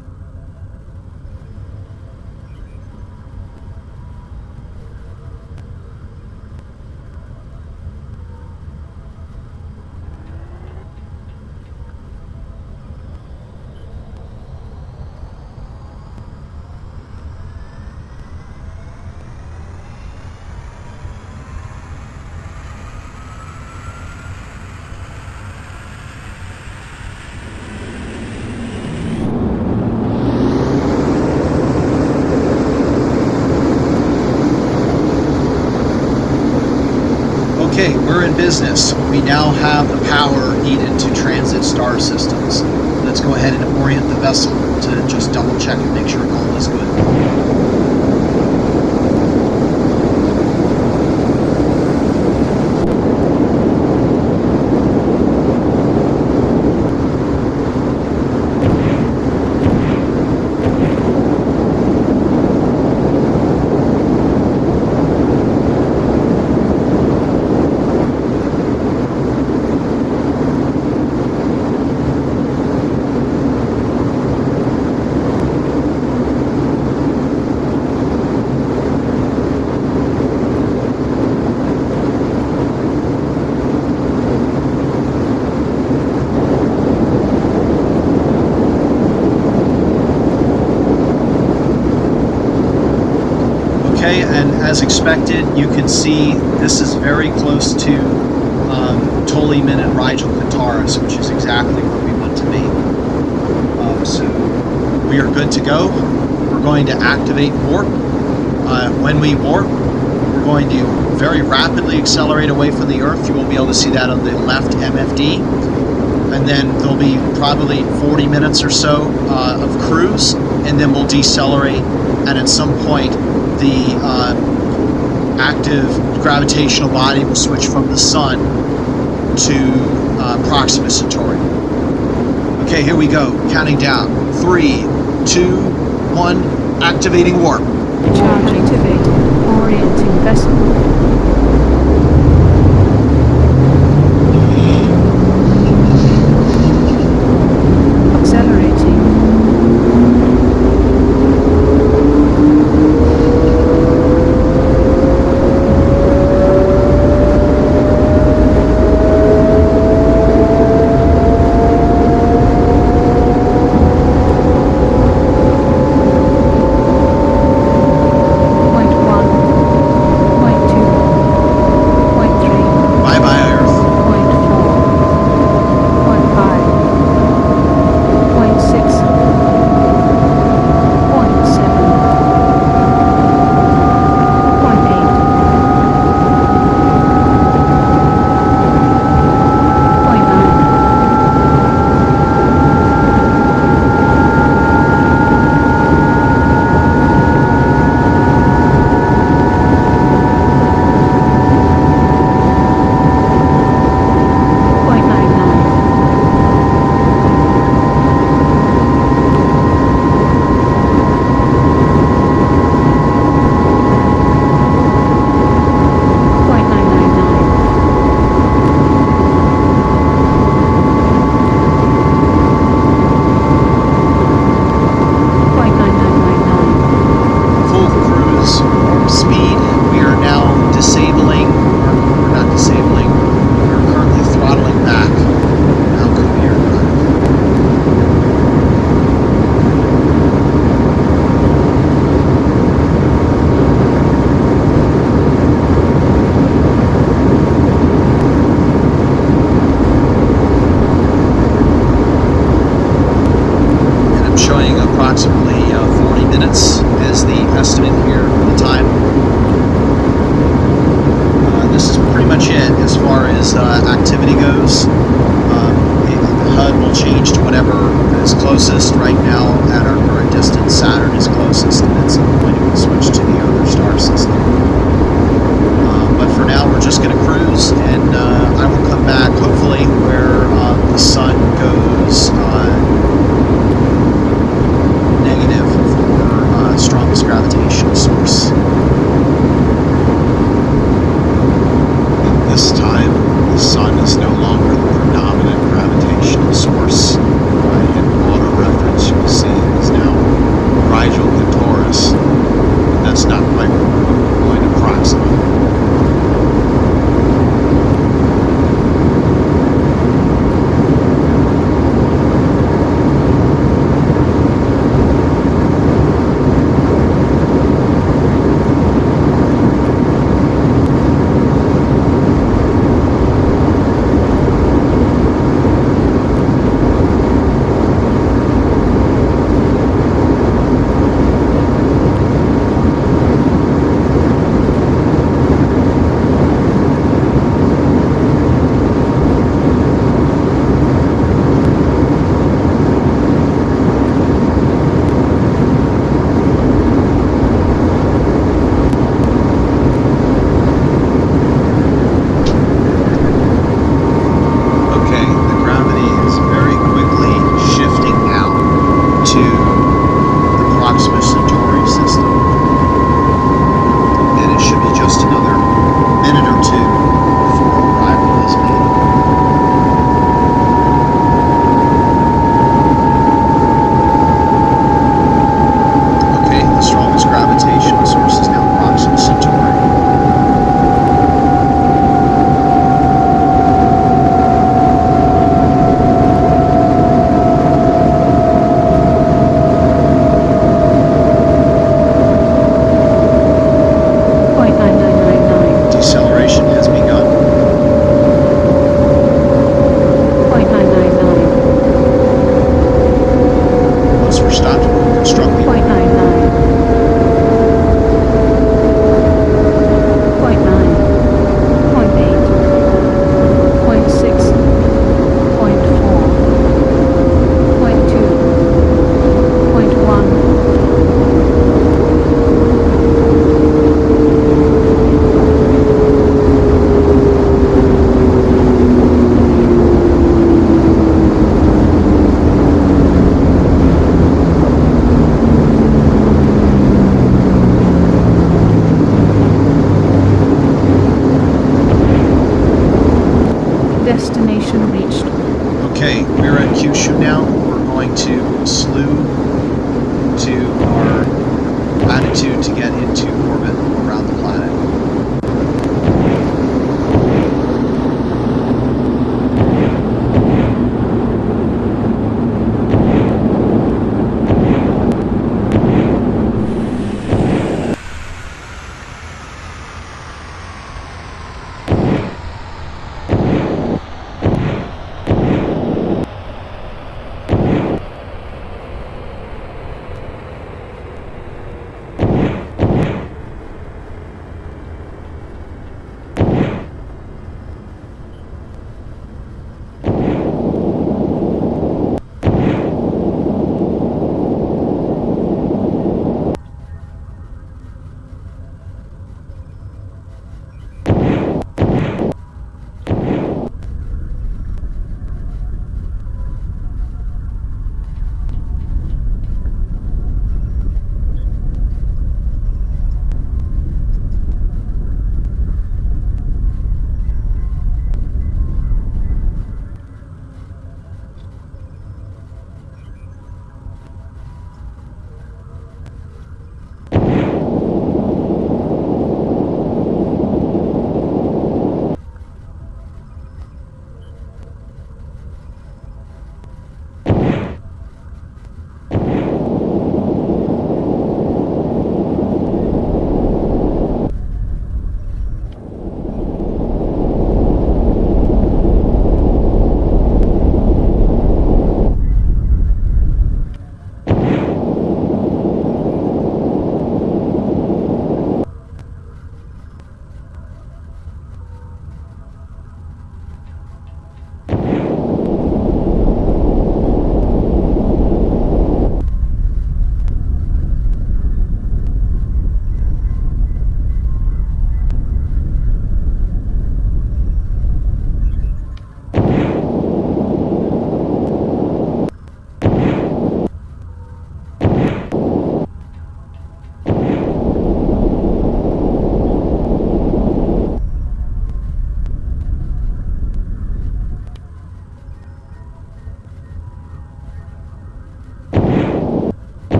Okay, we're in business. We now have the power needed to transit star systems. Let's go ahead and orient the vessel to just double check and make sure all is good. And as expected, you can see this is very close to Ptolemy and Rigel Kentaurus, which is exactly where we want to be. So we are good to go. We're going to activate warp. When we warp, we're going to very rapidly accelerate away from the Earth. You will be able to see that on the left MFD. and then there'll be probably 40 minutes or so of cruise, and then we'll decelerate, and at some point the active gravitational body will switch from the sun to Proxima Centauri. Okay, here we go. Counting down. 3, 2, 1. Activating warp.
Charge activated. Orienting vessel. Accelerating.
That's not quite where we're going to
Destination reached.
Okay, we're at Kyushu now. We're going to slew to our latitude to get into orbit around the planet.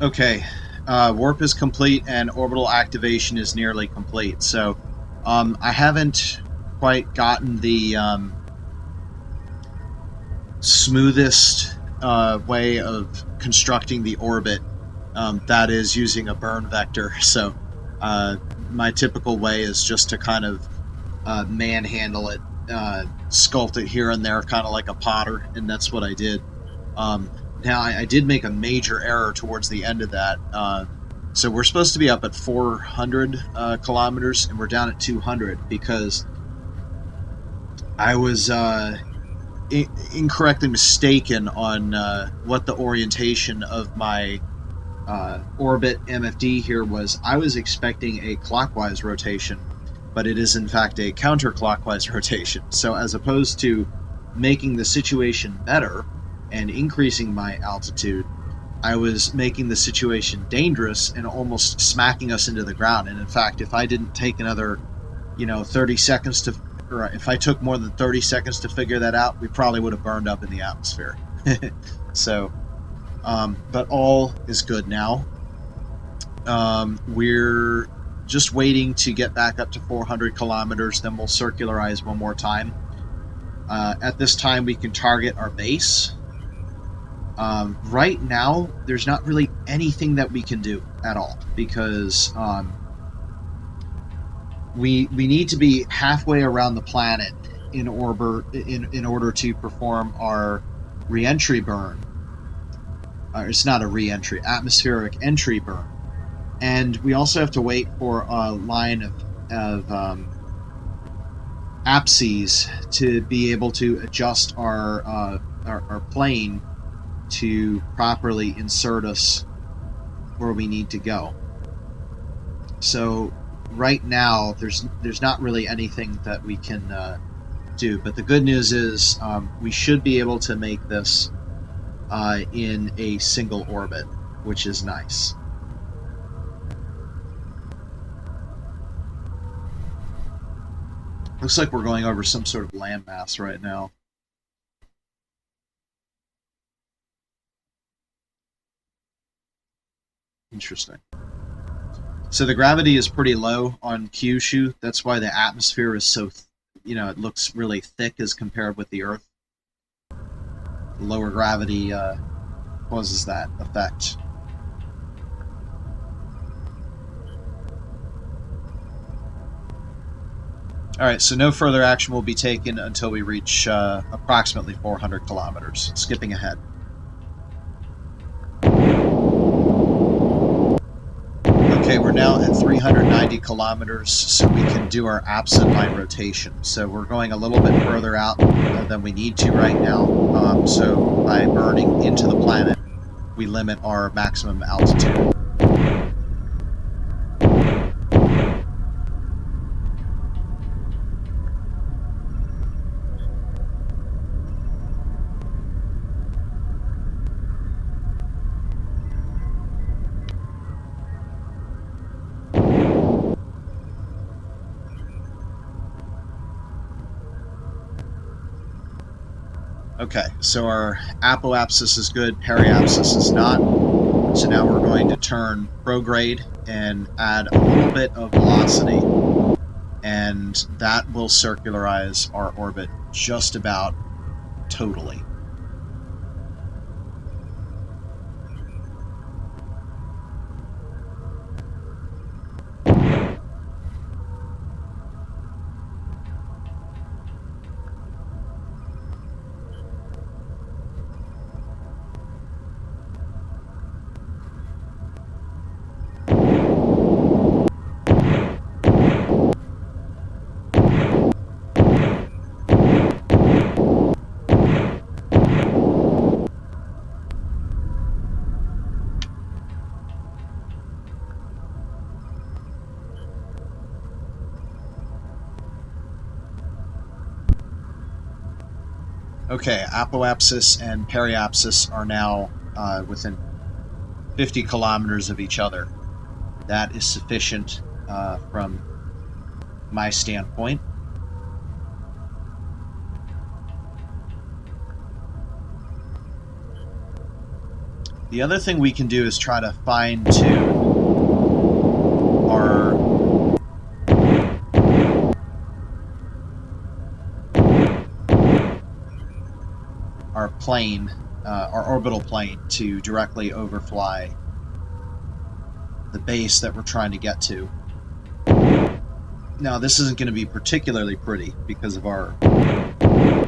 Okay, warp is complete and orbital activation is nearly complete. So I haven't quite gotten the smoothest way of constructing the orbit, that is using a burn vector. So my typical way is just to kind of manhandle it, sculpt it here and there, kind of like a potter, and that's what I did. Now, I did make a major error towards the end of that. So we're supposed to be up at 400 kilometers, and we're down at 200 because I was incorrectly mistaken on what the orientation of my orbit MFD here was I was expecting a clockwise rotation, but it is in fact a counterclockwise rotation. So as opposed to making the situation better and increasing my altitude, I was making the situation dangerous and almost smacking us into the ground. And in fact, if I didn't take another, 30 seconds to, or if I took more than 30 seconds to figure that out, we probably would have burned up in the atmosphere. So, but all is good now. We're just waiting to get back up to 400 kilometers, then we'll circularize one more time. At this time, we can target our base. Right now, there's not really anything that we can do at all, because we need to be halfway around the planet in order to perform our re-entry burn. It's not a re-entry, atmospheric entry burn. And we also have to wait for a line of apses to be able to adjust our plane to properly insert us where we need to go. So right now, there's not really anything that we can do. But the good news is we should be able to make this in a single orbit, which is nice. Looks like we're going over some sort of landmass right now. Interesting. So the gravity is pretty low on Kyushu. That's why the atmosphere is so, it looks really thick as compared with the Earth. Lower gravity causes that effect. Alright, so no further action will be taken until we reach approximately 400 kilometers. Skipping ahead. Okay, we're now at 390 kilometers, so we can do our absent line rotation. So we're going a little bit further out than we need to right now. So by burning into the planet, we limit our maximum altitude. Okay, so our apoapsis is good, periapsis is not. So now we're going to turn prograde and add a little bit of velocity, and that will circularize our orbit just about totally. Okay, apoapsis and periapsis are now within 50 kilometers of each other. That is sufficient from my standpoint. The other thing we can do is try to fine-tune our plane, our orbital plane, to directly overfly the base that we're trying to get to. Now, this isn't going to be particularly pretty because of our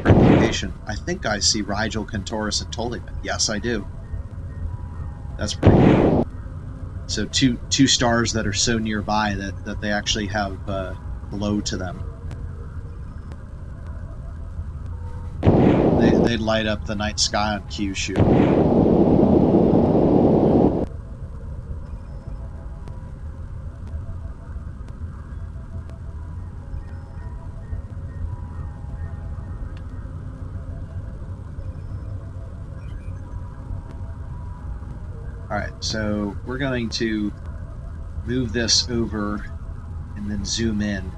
location. I think I see Rigel, Centaurus, and Ptolemy. Yes, I do. That's pretty cool. So two stars that are so nearby that they actually have glow to them. They'd light up the night sky on Kyushu. Alright, so we're going to move this over and then zoom in.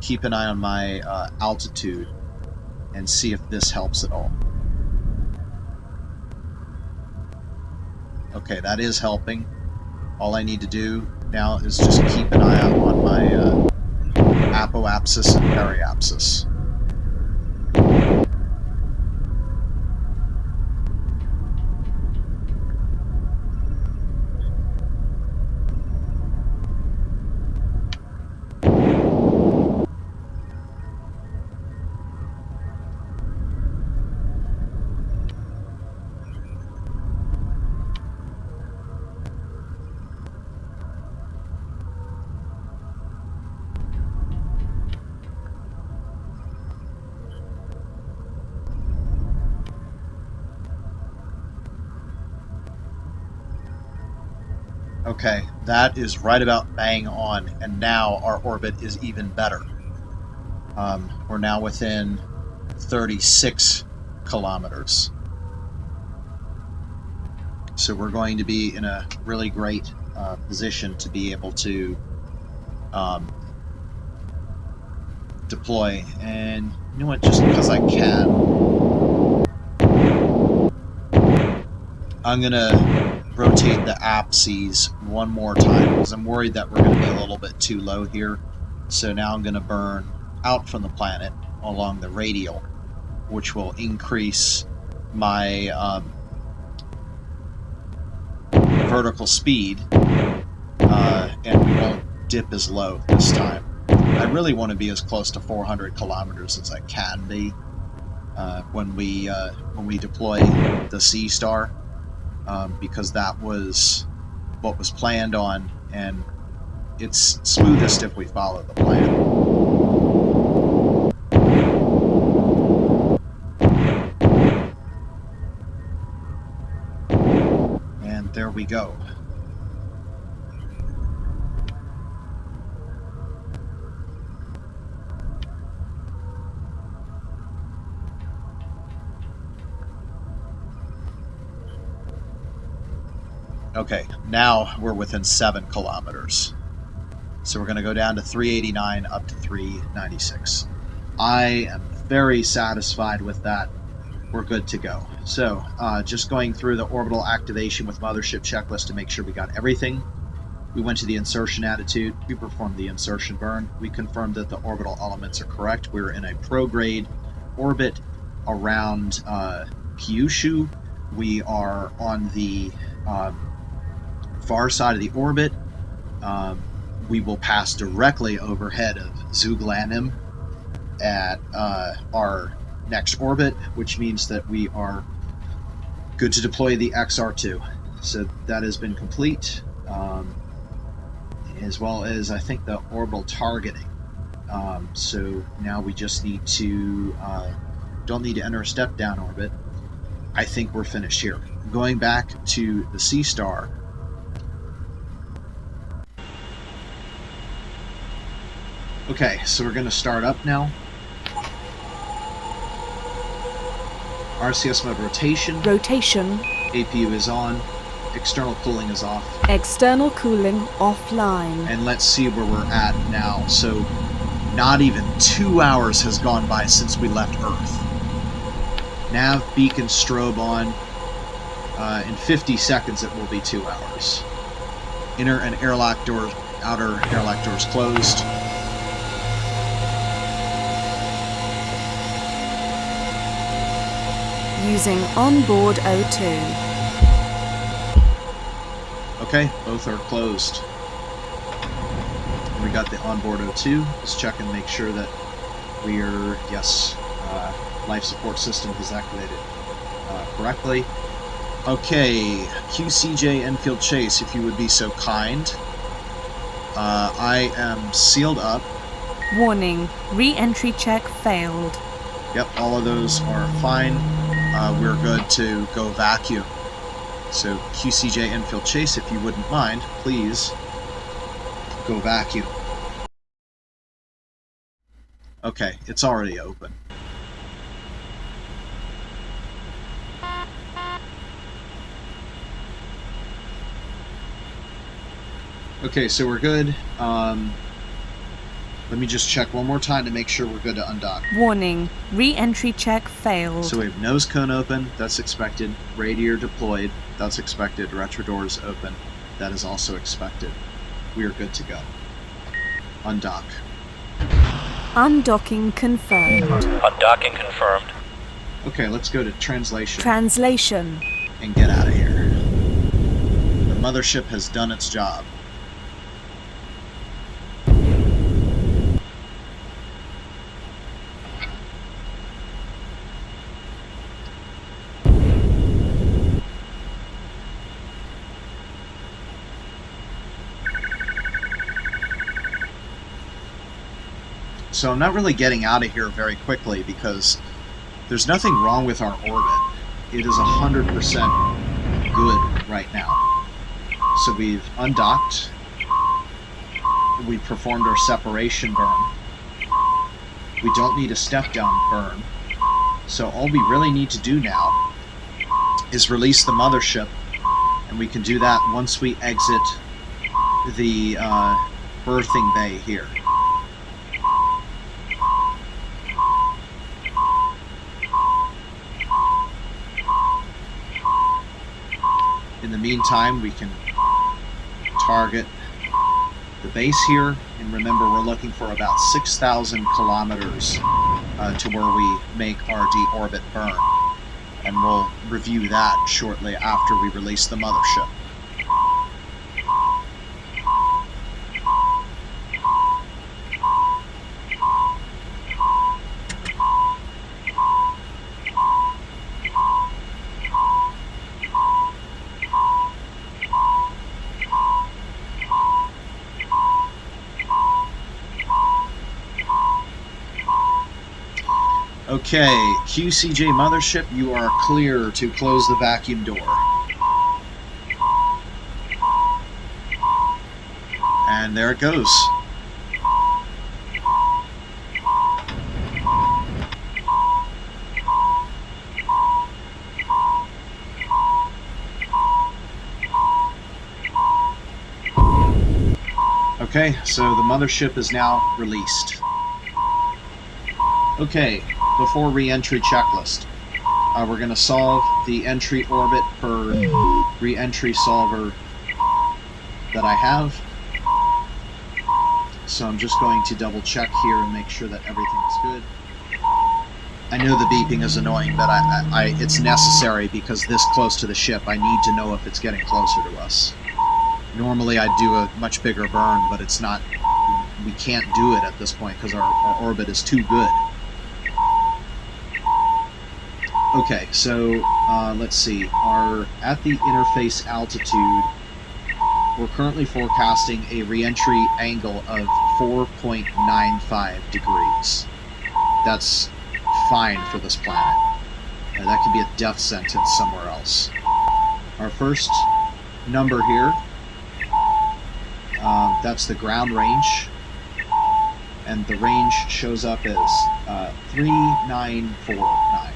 Keep an eye on my altitude and see if this helps at all. Okay, that is helping. All I need to do now is just keep an eye out on my apoapsis and periapsis. Okay, that is right about bang on, and now our orbit is even better. We're now within 36 kilometers. So we're going to be in a really great position to be able to deploy. And you know what, just because I can, I'm going to rotate the apses one more time because I'm worried that we're going to be a little bit too low here. So now I'm going to burn out from the planet along the radial, which will increase my vertical speed, and we won't dip as low this time. I really want to be as close to 400 kilometers as I can be when we deploy the Sea Star. Because that was what was planned on, and it's smoothest if we follow the plan. And there we go. Okay, now we're within 7 kilometers. So we're going to go down to 389 up to 396. I am very satisfied with that. We're good to go. So just going through the orbital activation with Mothership checklist to make sure we got everything. We went to the insertion attitude. We performed the insertion burn. We confirmed that the orbital elements are correct. We're in a prograde orbit around Kyushu. We are on the far side of the orbit. We will pass directly overhead of Zug-Lanhem at our next orbit, which means that we are good to deploy the XR2. So that has been complete, as well as I think the orbital targeting. So now we just need to don't need to enter a step down orbit. I think we're finished here. Going back to the Sea Star. Okay, so we're going to start up now. RCS mode rotation.
Rotation.
APU is on. External cooling is off.
External cooling offline.
And let's see where we're at now. So, not even 2 hours has gone by since we left Earth. Nav, beacon, strobe on. In 50 seconds it will be 2 hours. Inner and airlock doors, outer airlock doors closed.
Using onboard O2.
Okay, both are closed. We got the onboard O2. Let's check and make sure that we are, yes, life support system is activated correctly. Okay, QCJ Enfield Chase, if you would be so kind. I am sealed up.
Warning, re-entry check failed.
Yep, all of those are fine. We're good to go vacuum. So QCJ Enfield Chase, if you wouldn't mind, please go vacuum. Okay, it's already open. Okay, so we're good. Let me just check one more time to make sure we're good to undock.
Warning, re-entry check failed.
So we have nose cone open, that's expected. Radiator deployed, that's expected. Retro doors open, that is also expected. We are good to go. Undock.
Undocking confirmed.
Undocking confirmed.
Okay, let's go to translation
Translation.
and get out of here. The mothership has done its job. So I'm not really getting out of here very quickly because there's nothing wrong with our orbit. It is 100% good right now. So we've undocked. We performed our separation burn. We don't need a step-down burn. So all we really need to do now is release the mothership, and we can do that once we exit the berthing bay here. In the meantime, we can target the base here, and remember we're looking for about 6,000 kilometers to where we make our deorbit burn, and we'll review that shortly after we release the mothership. Okay, QCJ Mothership, you are clear to close the vacuum door. And there it goes. Okay, so the mothership is now released. Okay, before re-entry checklist, we're going to solve the entry orbit per re-entry solver that I have. So I'm just going to double check here and make sure that everything is good. I know the beeping is annoying, but it's necessary because this close to the ship, I need to know if it's getting closer to us. Normally I'd do a much bigger burn, but it's not, we can't do it at this point because our orbit is too good. Okay, so let's see. At the interface altitude, we're currently forecasting a re-entry angle of 4.95 degrees. That's fine for this planet. That could be a death sentence somewhere else. Our first number here, that's the ground range, and the range shows up as 3949.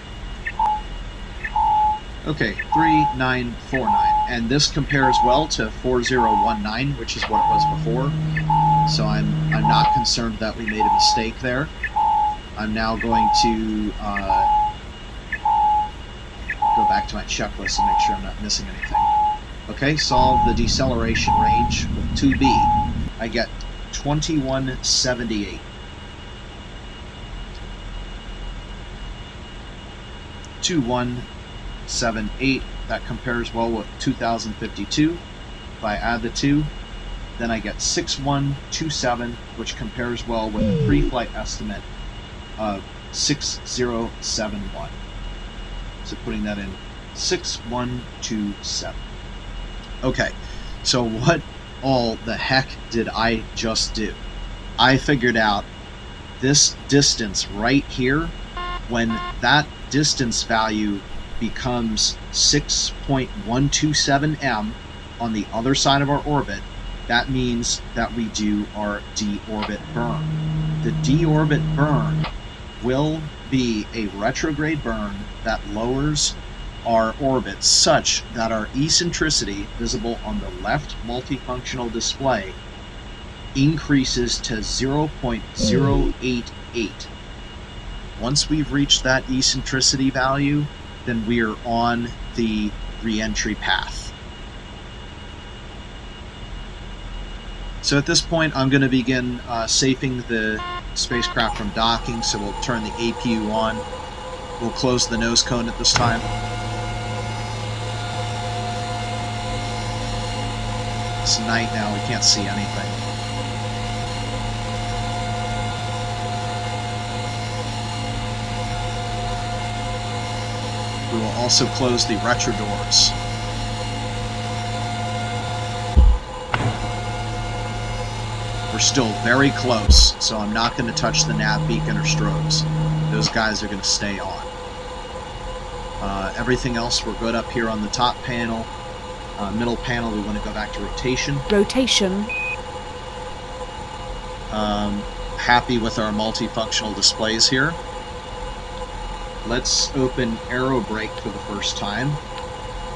Okay, 3949, and this compares well to 4019, which is what it was before. So I'm not concerned that we made a mistake there. I'm now going to go back to my checklist and make sure I'm not missing anything. Okay, solve the deceleration range with 2B. I get 2178. 2178, that compares well with 2052. If I add the two, then I get 6127, which compares well with the pre-flight estimate of 6071. So putting that in 6127. Okay, so what all the heck did I just do? I figured out this distance right here, when that distance value becomes 6.127 m on the other side of our orbit, that means that we do our deorbit burn. The deorbit burn will be a retrograde burn that lowers our orbit such that our eccentricity visible on the left multifunctional display increases to 0.088. Once we've reached that eccentricity value, then we are on the re-entry path. So at this point, I'm going to begin safing the spacecraft from docking, so we'll turn the APU on. We'll close the nose cone at this time. It's night now, we can't see anything. We will also close the retro doors. We're still very close, so I'm not going to touch the nav beacon or strobes. Those guys are going to stay on. Everything else, we're good up here on the top panel. Middle panel, we want to go back to rotation.
Rotation.
Happy with our multifunctional displays here. Let's open aero brake for the first time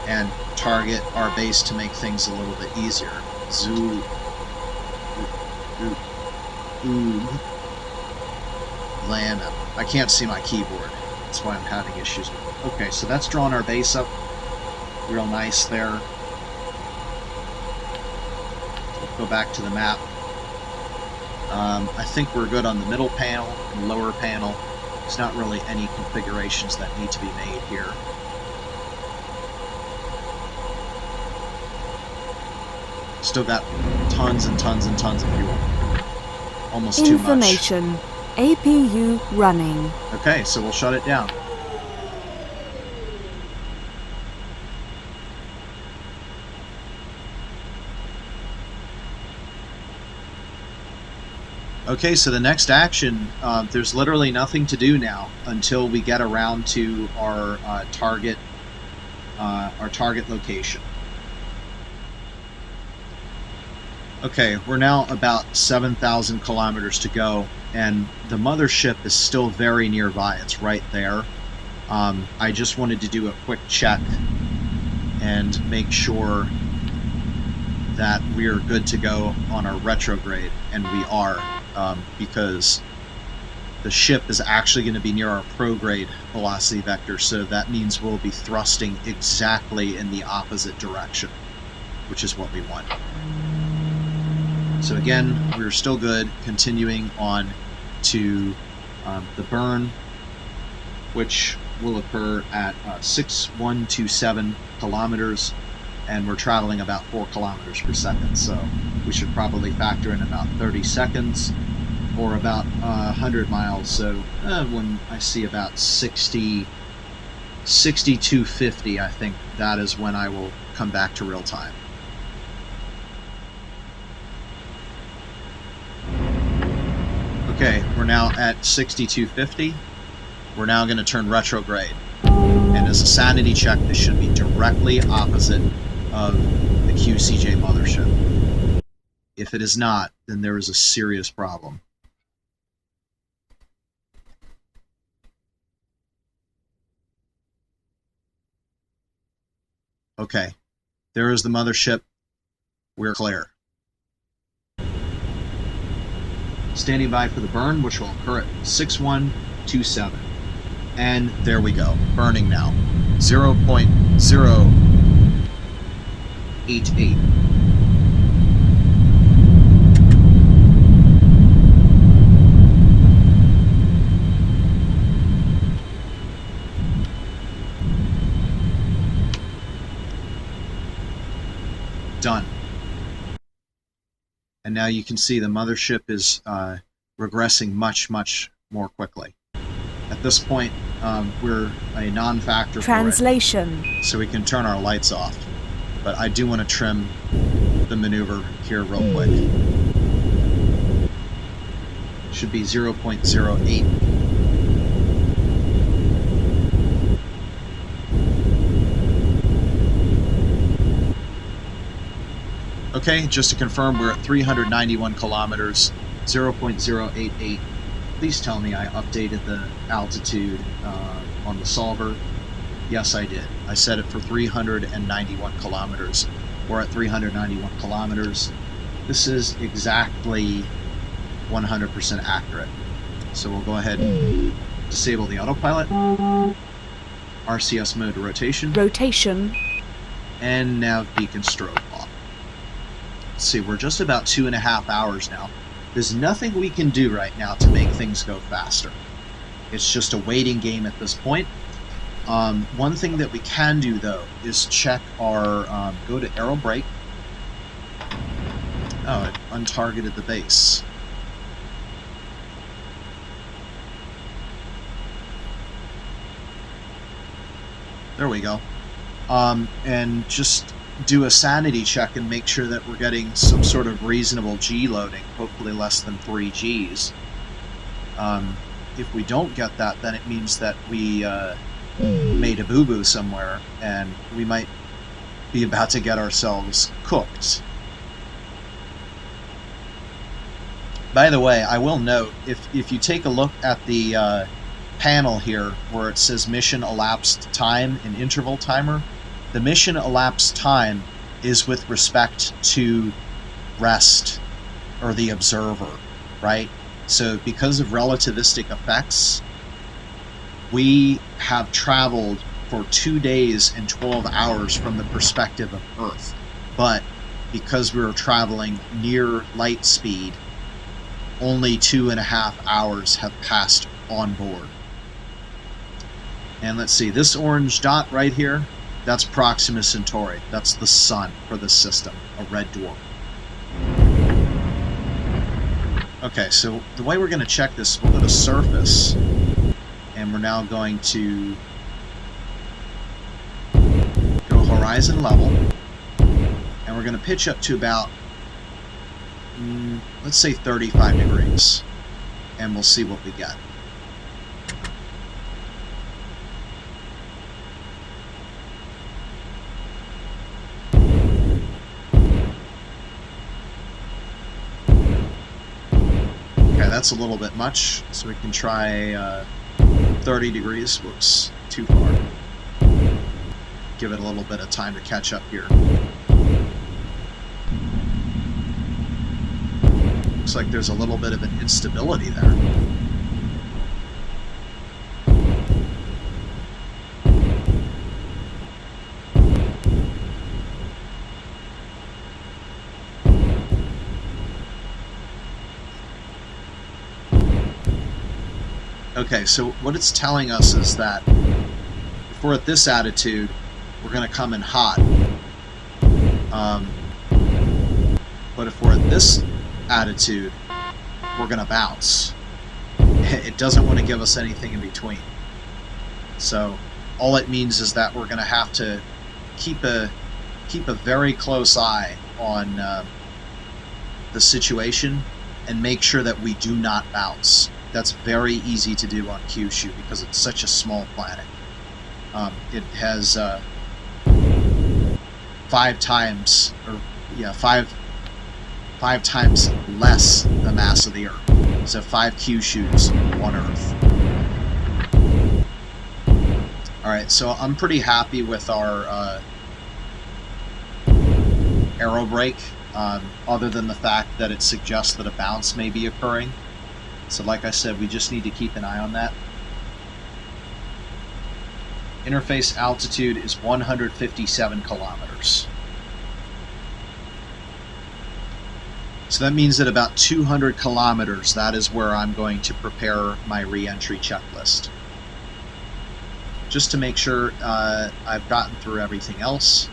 and target our base to make things a little bit easier. Zug-Lanhem. I can't see my keyboard. That's why I'm having issues with it. Okay, so that's drawn our base up real nice there. We'll go back to the map. I think we're good on the middle panel and lower panel. There's not really any configurations that need to be made here. Still got tons and tons and tons of fuel. Almost too much.
Information. APU running.
Okay, so we'll shut it down. Okay, so the next action, there's literally nothing to do now until we get around to our target location. Okay, we're now about 7,000 kilometers to go, and the mothership is still very nearby. It's right there. I just wanted to do a quick check and make sure that we are good to go on our retrograde, and we are. Because the ship is actually going to be near our prograde velocity vector, so that means we'll be thrusting exactly in the opposite direction, which is what we want. So again, we're still good, continuing on to the burn, which will occur at 6127 kilometers, and we're traveling about 4 kilometers per second, so we should probably factor in about 30 seconds or about 100 miles. So when I see about 6250, I think that is when I will come back to real time. Okay, we're now at 6250. We're now going to turn retrograde, and as a sanity check, this should be directly opposite of the QCJ mothership. If it is not, then there is a serious problem. Okay, there is the mothership. We're clear. Standing by for the burn, which will occur at 6127. And there we go, burning now. 0.088. Done. And now you can see the mothership is regressing much, much more quickly. At this point, we're a non-factor
Translation.
for it, so we can turn our lights off. But I do want to trim the maneuver here real quick. Should be 0.08. Okay, just to confirm, we're at 391 kilometers, 0.088. Please tell me I updated the altitude on the solver. Yes, I did. I set it for 391 kilometers. We're at 391 kilometers. This is exactly 100% accurate. So we'll go ahead and disable the autopilot. RCS mode rotation.
Rotation.
And nav beacon strobe off. Let's see, we're just about 2.5 hours now. There's nothing we can do right now to make things go faster. It's just a waiting game at this point. One thing that we can do, though, is check our... go to aero brake. Oh, it untargeted the base. There we go. And just do a sanity check and make sure that we're getting some sort of reasonable G loading, hopefully less than 3 Gs. If we don't get that, then it means that we made a boo-boo somewhere, and we might be about to get ourselves cooked. By the way, I will note, if you take a look at the panel here where it says mission elapsed time and interval timer, the mission elapsed time is with respect to rest, or the observer, right? So because of relativistic effects, we have traveled for 2 days and 12 hours from the perspective of Earth. But because we were traveling near light speed, only 2.5 hours have passed on board. And let's see, this orange dot right here, that's Proxima Centauri. That's the sun for this system, a red dwarf. Okay, so the way we're going to check this, we'll go to surface, and we're now going to go horizon level, and we're going to pitch up to about, let's say 35 degrees, and we'll see what we get. That's a little bit much, so we can try 30 degrees. Whoops, too far. Give it a little bit of time to catch up here. Looks like there's a little bit of an instability there. Okay, so what it's telling us is that if we're at this attitude, we're going to come in hot. But if we're at this attitude, we're going to bounce. It doesn't want to give us anything in between. So all it means is that we're going to have to keep a very close eye on the situation and make sure that we do not bounce. That's very easy to do on Kyushu because it's such a small planet. It has 5 times less the mass of the Earth. So 5 Kyushus, 1 Earth. Alright, so I'm pretty happy with our aero brake, other than the fact that it suggests that a bounce may be occurring. So like I said, we just need to keep an eye on that. Interface altitude is 157 kilometers. So that means that about 200 kilometers, that is where I'm going to prepare my re-entry checklist. Just to make sure I've gotten through everything else.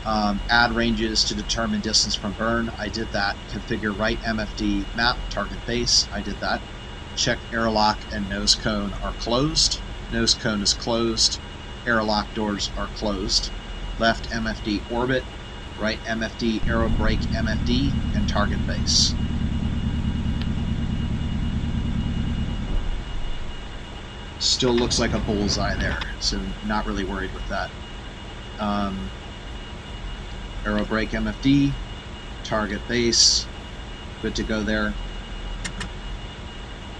Add ranges to determine distance from burn. I did that. Configure right MFD map, target base. I did that. Check airlock and nose cone are closed. Nose cone is closed. Airlock doors are closed. Left MFD orbit. Right MFD aero brake MFD and target base. Still looks like a bullseye there, so not really worried with that. Aero brake MFD, target base, good to go there.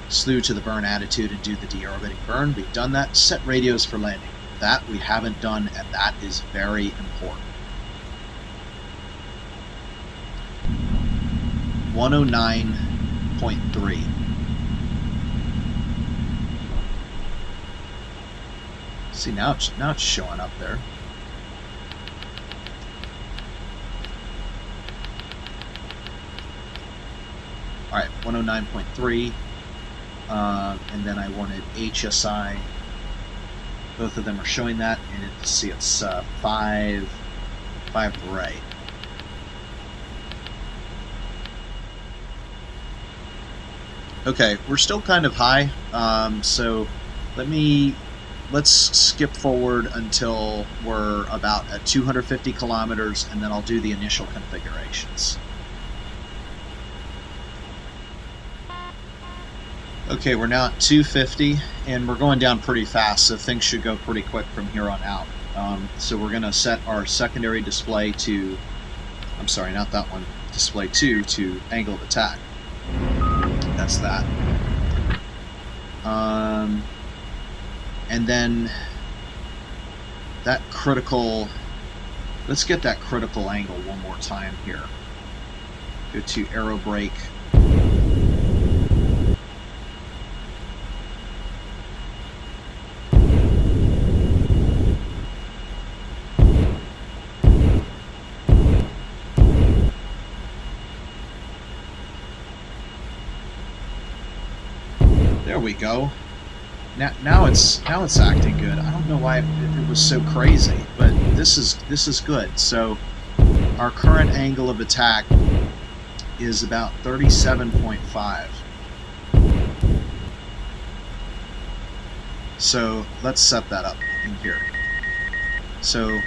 Slew to the burn attitude and do the deorbiting burn. We've done that. Set radios for landing. That we haven't done, and that is very important. 109.3. See, now it's showing up there. All right, 109.3, and then I wanted HSI. Both of them are showing that, and it's 5 right. Okay, we're still kind of high, so let's skip forward until we're about at 250 kilometers, and then I'll do the initial configurations. Okay, we're now at 250, and we're going down pretty fast, so things should go pretty quick from here on out. So we're going to set our secondary display to, I'm sorry, not that one, display 2 to angle of attack. That's that. And then that critical, let's get that critical angle one more time here. Go to aero brake. There we go. Now it's acting good. I don't know why it was so crazy, but this is good. So our current angle of attack is about 37.5. So let's set that up in here. So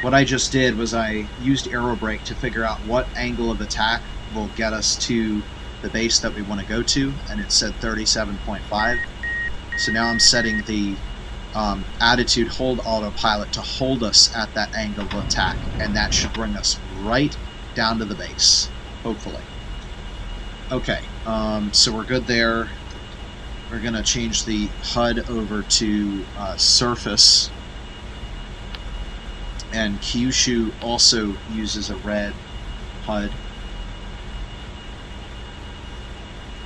what I just did was I used aero brake to figure out what angle of attack will get us to the base that we want to go to, and it said 37.5. So now I'm setting the attitude hold autopilot to hold us at that angle of attack, and that should bring us right down to the base, hopefully. Okay, so we're good there. We're going to change the HUD over to surface, and Kyushu also uses a red HUD.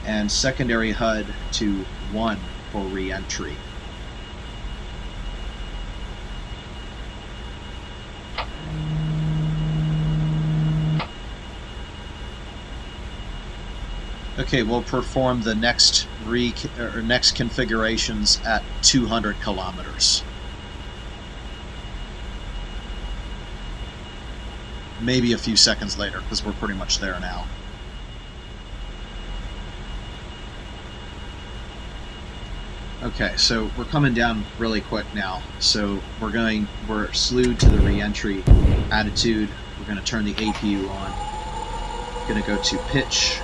And secondary HUD to 1 for re-entry. Okay, we'll perform the next configurations at 200 kilometers. Maybe a few seconds later, because we're pretty much there now. Okay, so we're coming down really quick now. So we're slewed to the re-entry attitude. We're going to turn the APU on. Going to go to pitch.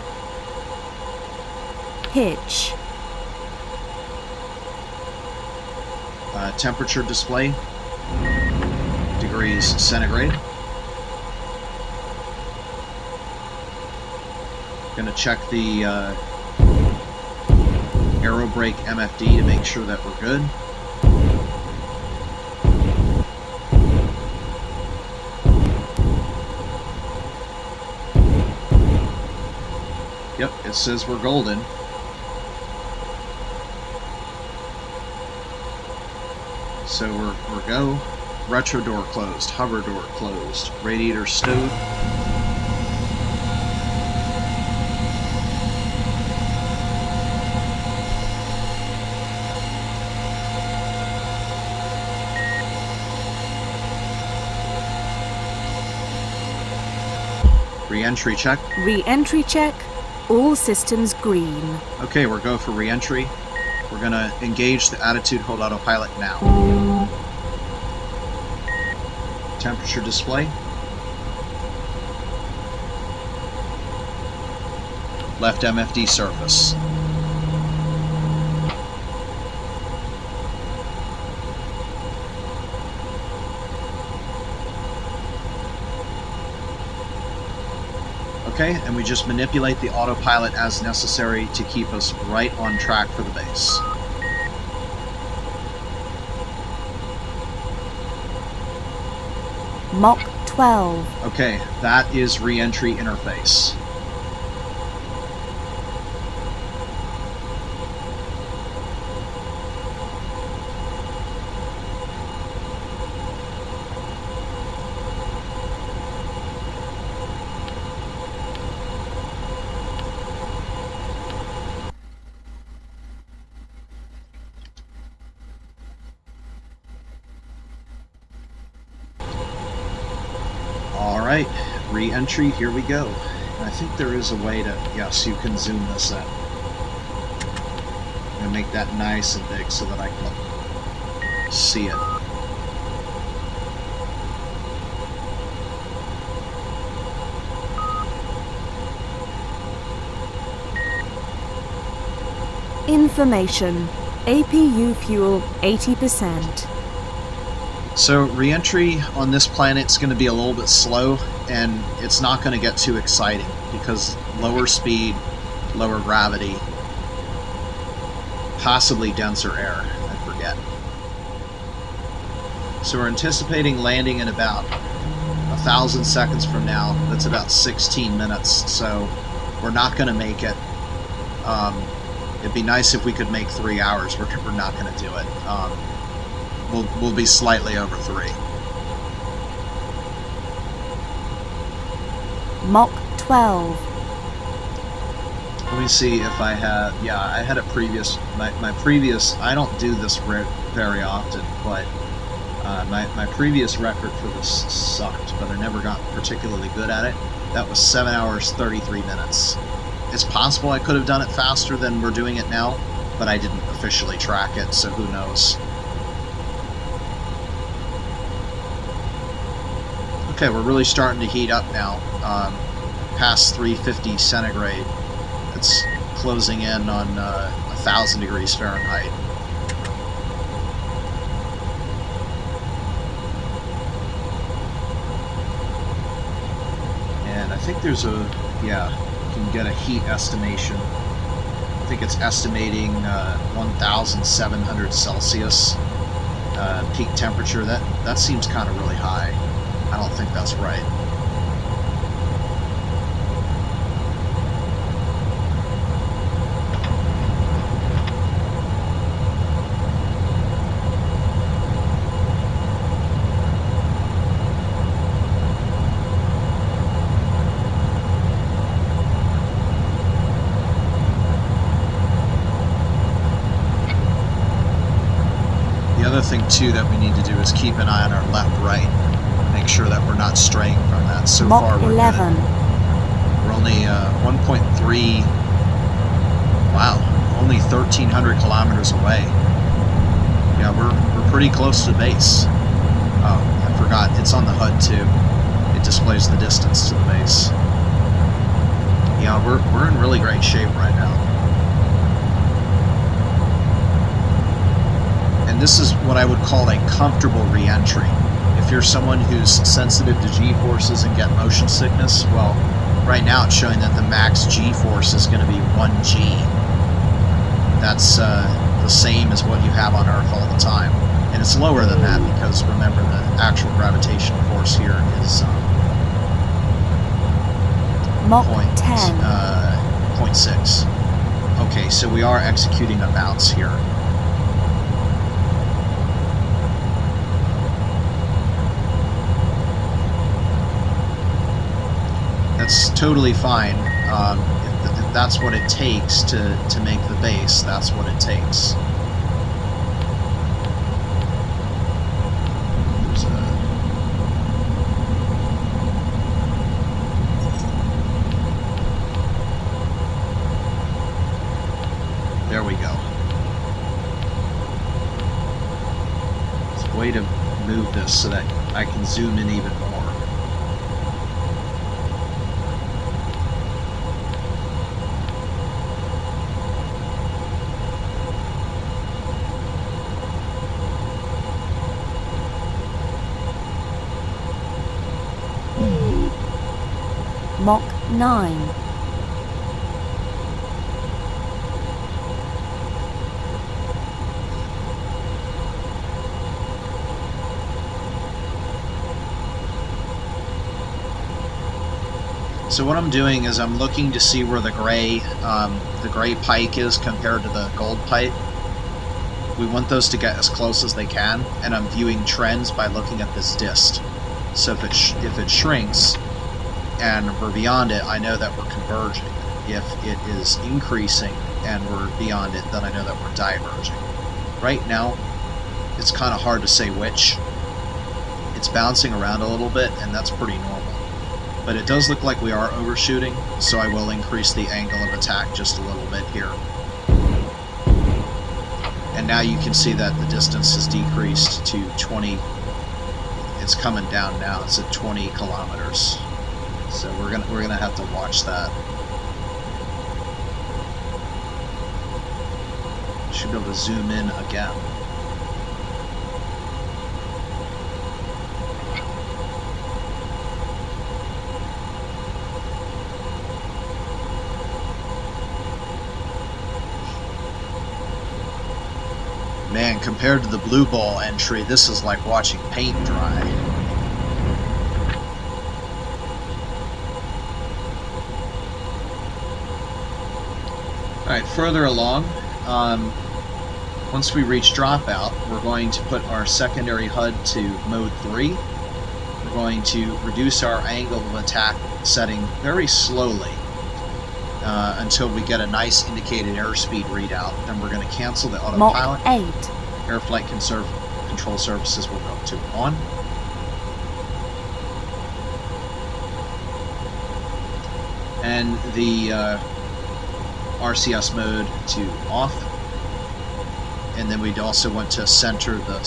Pitch.
Temperature display. Degrees centigrade. Going to check the aero brake MFD to make sure that we're good. Yep, it says we're golden. So we're go. Retro door closed, hover door closed, radiator stowed. Re-entry check.
Re-entry check. All systems green.
Okay, we're go for re-entry. We're going to engage the attitude hold autopilot now. Temperature display. Left MFD surface. Okay, and we just manipulate the autopilot as necessary to keep us right on track for the base.
Mach 12.
Okay, that is re-entry interface. Alright, re-entry, here we go. And I think there is a way to, yes, you can zoom this in. I'm going to make that nice and big so that I can see it.
Information. APU fuel 80%.
So re-entry on this planet is going to be a little bit slow, and it's not going to get too exciting because lower speed, lower gravity, possibly denser air, I forget. So we're anticipating landing in about 1,000 seconds from now. That's about 16 minutes, so we're not going to make it. It'd be nice if we could make 3 hours. We're not going to do it. We'll be slightly over 3.
Mach 12.
Let me see if I had... Yeah, I had a previous... My previous... I don't do this very often, but my previous record for this sucked, but I never got particularly good at it. That was 7 hours, 33 minutes. It's possible I could have done it faster than we're doing it now, but I didn't officially track it, so who knows. Okay, we're really starting to heat up now, past 350 centigrade. It's closing in on 1,000 degrees Fahrenheit. And I think there's a, yeah, you can get a heat estimation. I think it's estimating 1,700 Celsius peak temperature. That seems kind of really high. I don't think that's right. The other thing too that we need to do is keep an eye on our left-right. Make sure that we're not straying from that. So
Mach
far we're
11.
good. We're only 1.3, wow, only 1,300 kilometers away. Yeah, we're pretty close to the base. Oh, I forgot, it's on the HUD too. It displays the distance to the base. Yeah, we're in really great shape right now. And this is what I would call a comfortable re-entry. If you're someone who's sensitive to G-forces and get motion sickness, well, right now it's showing that the max G-force is going to be 1G. That's the same as what you have on Earth all the time. And it's lower than that because, remember, the actual gravitational force here is
Mach 10.
0.6. Okay, so we are executing a bounce here. That's totally fine. If that's what it takes to make the base, that's what it takes. There we go. There's a way to move this so that I can zoom in even more.
Mach 9.
So what I'm doing is I'm looking to see where the gray pike is compared to the gold pike. We want those to get as close as they can, and I'm viewing trends by looking at this dist. So if it shrinks and we're beyond it, I know that we're converging. If it is increasing and we're beyond it, then I know that we're diverging. Right now, it's kind of hard to say which. It's bouncing around a little bit, and that's pretty normal. But it does look like we are overshooting, so I will increase the angle of attack just a little bit here. And now you can see that the distance has decreased to 20. It's coming down now. It's at 20 kilometers. So we're gonna have to watch that. Should be able to zoom in again. Man, compared to the Blue Ball entry, this is like watching paint dry. Alright, further along, once we reach dropout, we're going to put our secondary HUD to mode 3. We're going to reduce our angle of attack setting very slowly until we get a nice indicated airspeed readout. Then we're going to cancel the autopilot.
Mach 8.
Air flight control services will go to on. And the RCS mode to off. And then we'd also want to center the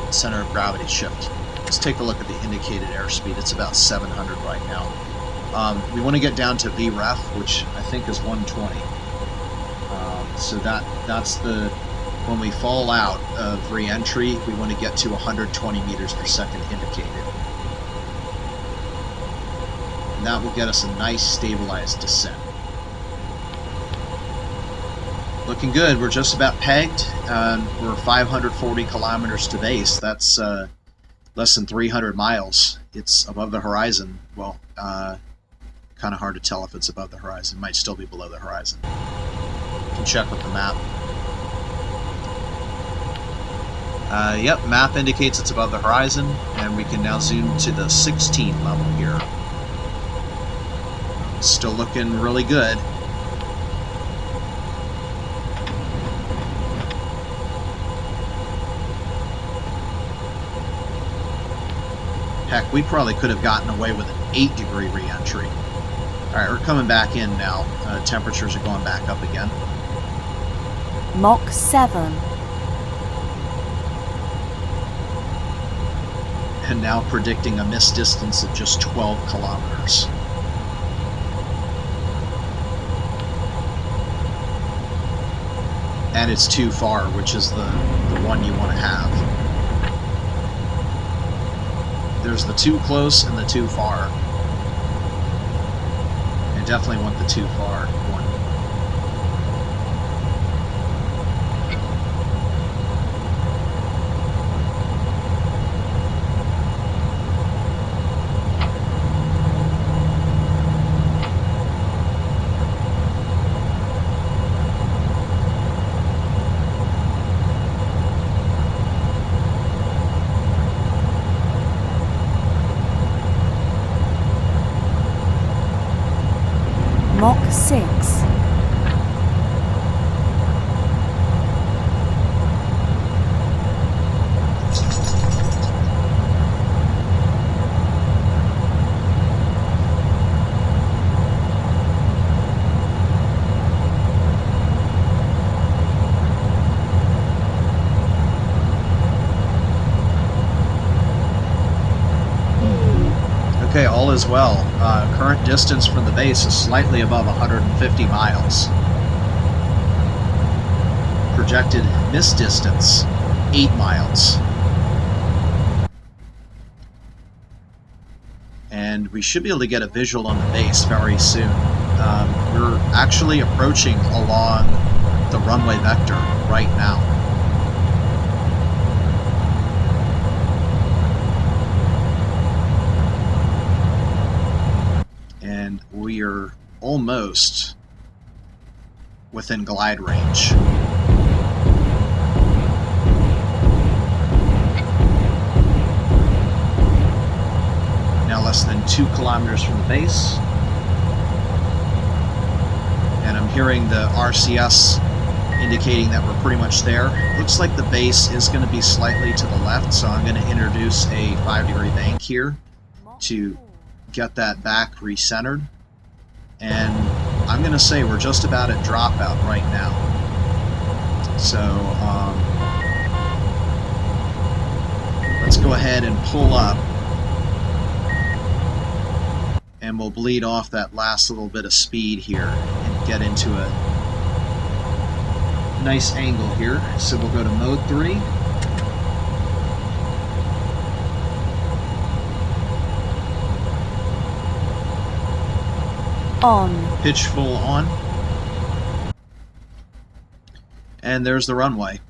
center of gravity shift. Let's take a look at the indicated airspeed. It's about 700 right now. We want to get down to VREF, which I think is 120. So that's the... When we fall out of re-entry, we want to get to 120 meters per second indicated. And that will get us a nice stabilized descent. Looking good. We're just about pegged. We're 540 kilometers to base. That's less than 300 miles. It's above the horizon. Well, kind of hard to tell if it's above the horizon. It might still be below the horizon. You can check with the map. Yep, map indicates it's above the horizon, and we can now zoom to the 16 level here. Still looking really good. Heck, we probably could have gotten away with an 8-degree re-entry. Alright, we're coming back in now. Temperatures are going back up again.
Mach 7.
And now predicting a missed distance of just 12 kilometers. And it's too far, which is the one you want to have. There's the too close and the too far. I definitely want the too far one.
Mach 6.
Okay, all is well. Current distance from the base is slightly above 150 miles. Projected missed distance, 8 miles. And we should be able to get a visual on the base very soon. We're actually approaching along the runway vector right now. you're almost within glide range. Now less than 2 kilometers from the base. And I'm hearing the RCS indicating that we're pretty much there. Looks like the base is going to be slightly to the left, so I'm going to introduce a 5-degree bank here to get that back recentered. And I'm going to say we're just about at dropout right now. So let's go ahead and pull up, and we'll bleed off that last little bit of speed here and get into a nice angle here. So we'll go to mode 3.
On.
Pitch full on. And there's the runway.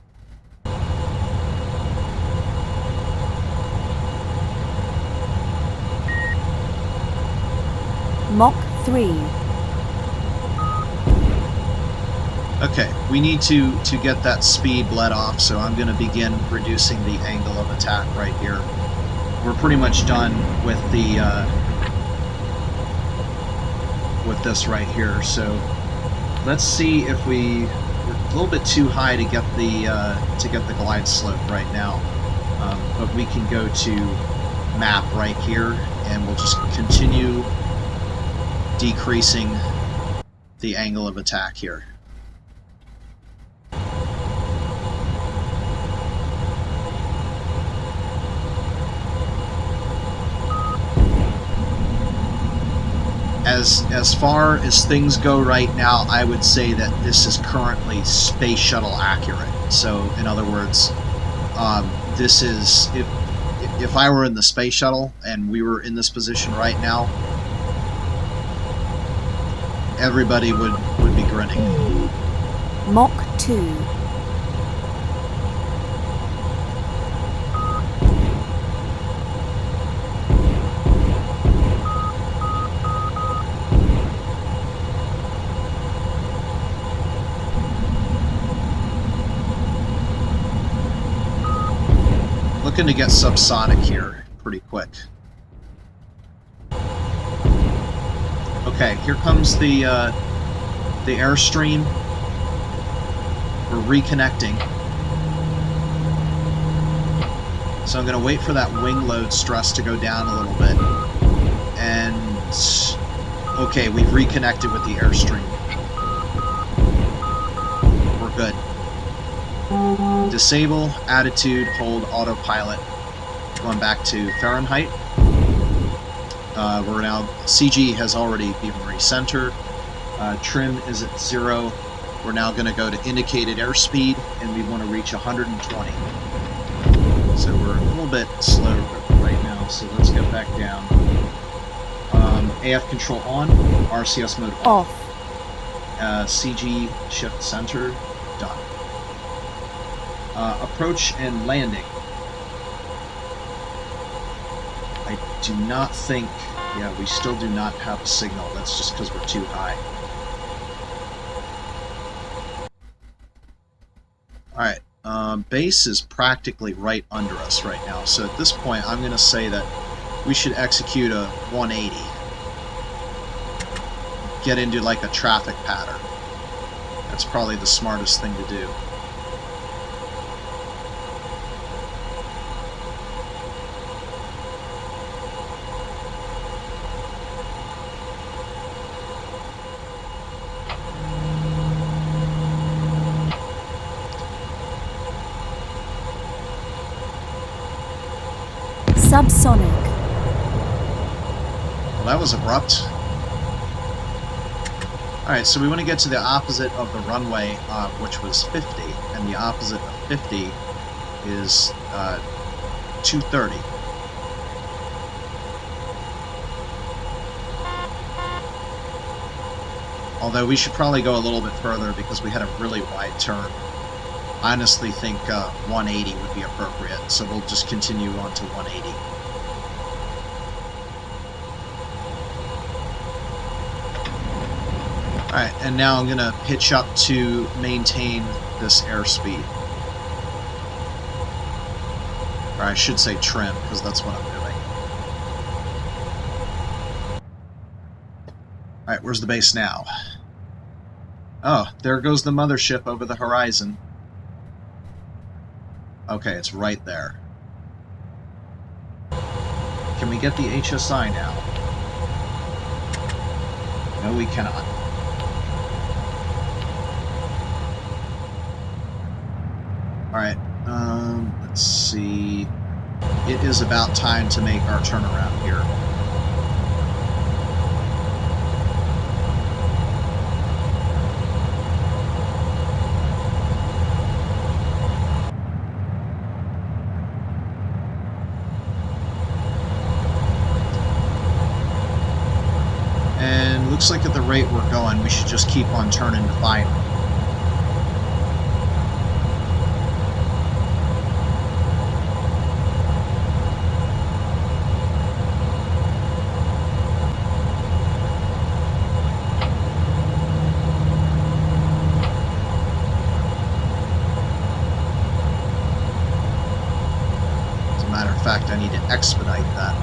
Mach 3.
Okay, we need to get that speed bled off, so I'm going to begin reducing the angle of attack right here. We're pretty much done with the with this right here. So let's see if we're a little bit too high to get the glide slope right now, but we can go to map right here, and we'll just continue decreasing the angle of attack here. As far as things go right now, I would say that this is currently space shuttle accurate. So, in other words, this is, if I were in the space shuttle and we were in this position right now, everybody would be grinning.
Mach 2.
Looking to get subsonic here pretty quick. Okay, here comes the airstream. We're reconnecting. So I'm going to wait for that wing load stress to go down a little bit. And okay, we've reconnected with the airstream. We're good. Disable, attitude, hold, autopilot. Going back to Fahrenheit. We're now, CG has already been recentered. Trim is at 0. We're now going to go to indicated airspeed, and we want to reach 120. So we're a little bit slow right now, so let's get back down. AF control on, RCS mode off. CG shift center, done. Approach and landing. I do not think, yeah, we still do not have a signal. That's just because we're too high. Alright, base is practically right under us right now. So at this point, I'm going to say that we should execute a 180. Get into like a traffic pattern. That's probably the smartest thing to do.
Subsonic.
Well, that was abrupt. Alright, so we want to get to the opposite of the runway, which was 50, and the opposite of 50 is 230. Although we should probably go a little bit further because we had a really wide turn. I honestly think 180 would be appropriate, so we'll just continue on to 180. Alright, and now I'm going to pitch up to maintain this airspeed. Or I should say trim, because that's what I'm doing. Alright, where's the base now? Oh, there goes the mothership over the horizon. Okay, it's right there. Can we get the HSI now? No, we cannot. Alright, let's see. It is about time to make our turnaround here. And looks like at the rate we're going, we should just keep on turning to final. As a matter of fact, I need to expedite that.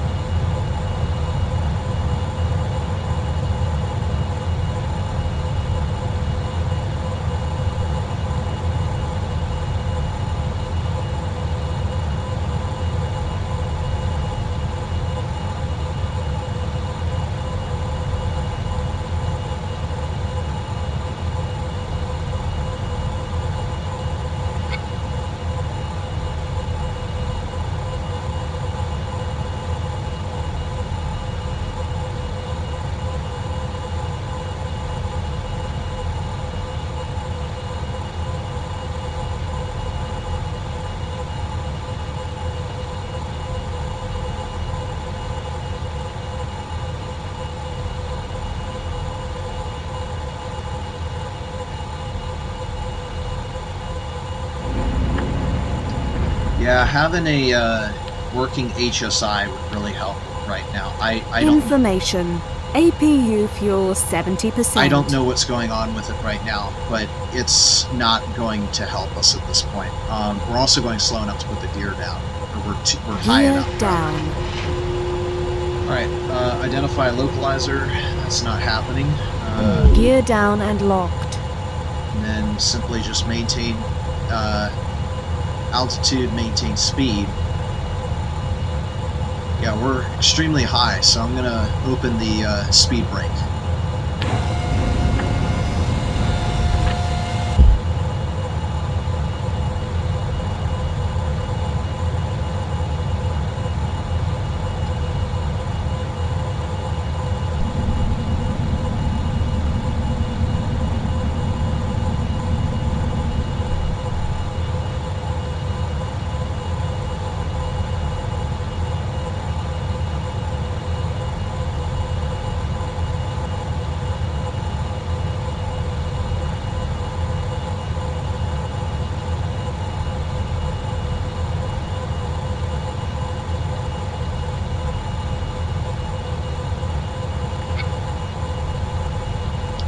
Yeah, having a working HSI would really help right now. I don't.
Information. APU fuel 70%.
I don't know what's going on with it right now, but it's not going to help us at this point. We're also going slow enough to put the gear down, or we're high
Gear
enough.
down.
All right, identify localizer. That's not happening.
Gear down and locked.
And then simply just maintain altitude, maintain speed. Yeah, we're extremely high, so I'm gonna open the speed brake.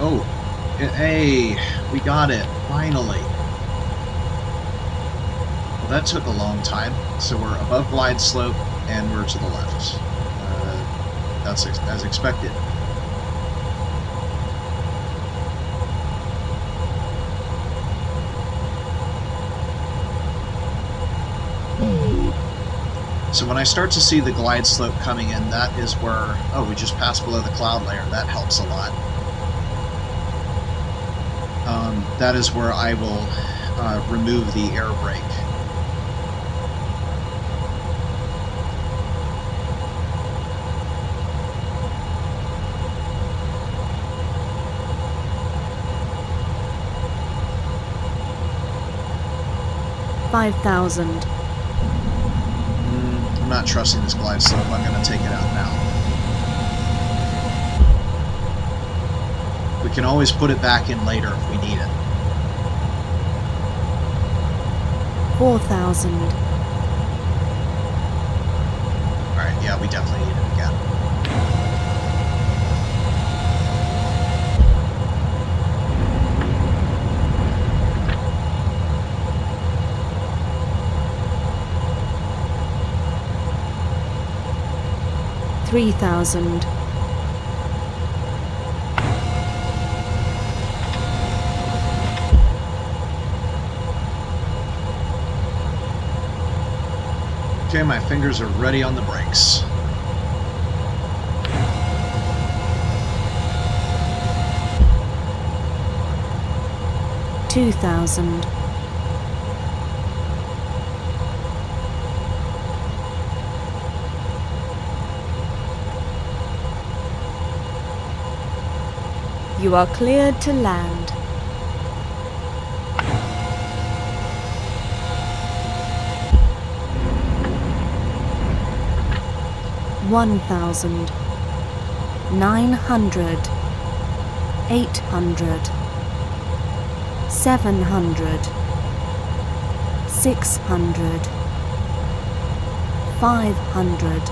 Oh, hey, we got it, finally. Well, that took a long time, so we're above glide slope, and we're to the left. That's as expected. So when I start to see the glide slope coming in, that is where... Oh, we just passed below the cloud layer. That helps a lot. That is where I will remove the air brake.
$5,000.
I'm not trusting this glide slope. I'm going to take it out now. We can always put it back in later if we need it.
4,000.
Alright, yeah, we definitely need it again.
3,000.
Okay, my fingers are ready on the brakes.
$2,000. You are cleared to land. $1,000. 900. 800. 700. 600. 500.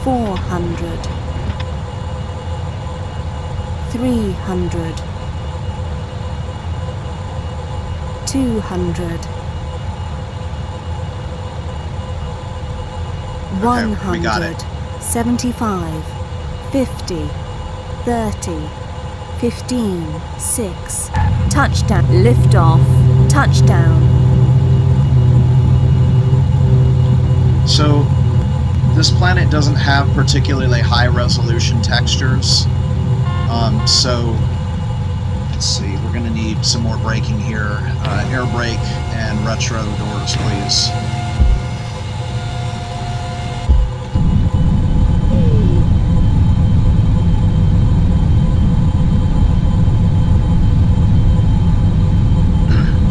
400. 300. 200. 100.
we got it.
75. 50. 30. 15. 6. Touchdown. Lift off. Touchdown.
So, this planet doesn't have particularly high resolution textures. So, let's see, we're going to need some more braking here. Air brake and retro doors, please.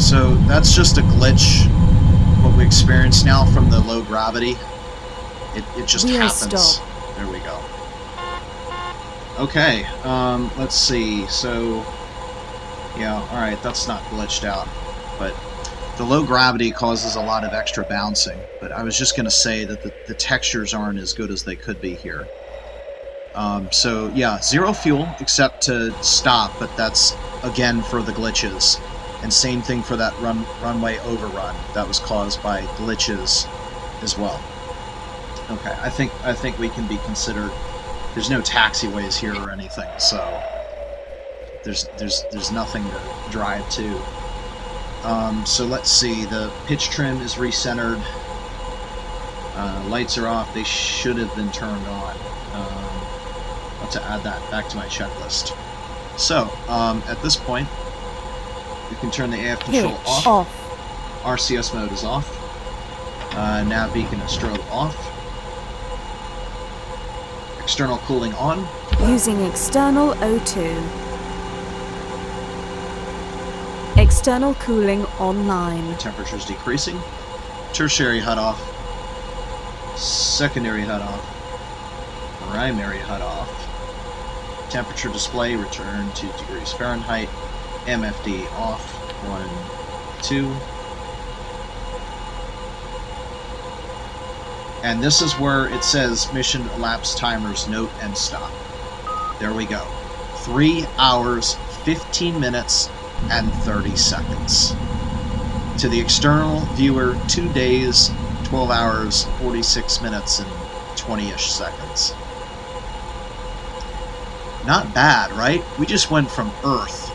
So, that's just a glitch, what we experience now from the low gravity. It just
Wheel
happens.
stop.
There we go. Okay, let's see, so, yeah, alright, that's not glitched out, but the low gravity causes a lot of extra bouncing, but I was just going to say that the textures aren't as good as they could be here. So, yeah, zero fuel, except to stop, but that's, again, for the glitches, and same thing for that runway overrun that was caused by glitches as well. Okay, I think we can be considered. There's no taxiways here or anything, so there's nothing to drive to. So let's see. The pitch trim is recentered. Lights are off. They should have been turned on. I'll have to add that back to my checklist. So at this point, we can turn the AF control
Pitch
off. RCS mode is off. Nav beacon and strobe off. External cooling on.
Using external O2. External cooling online.
Temperature's decreasing. Tertiary HUD off. Secondary HUD off. Primary HUD off. Temperature display return to degrees Fahrenheit. MFD off. 1, 2. And this is where it says mission elapsed timers note and stop. There we go. 3 hours, 15 minutes, and 30 seconds. To the external viewer, 2 days, 12 hours, 46 minutes, and 20-ish seconds. Not bad, right? We just went from Earth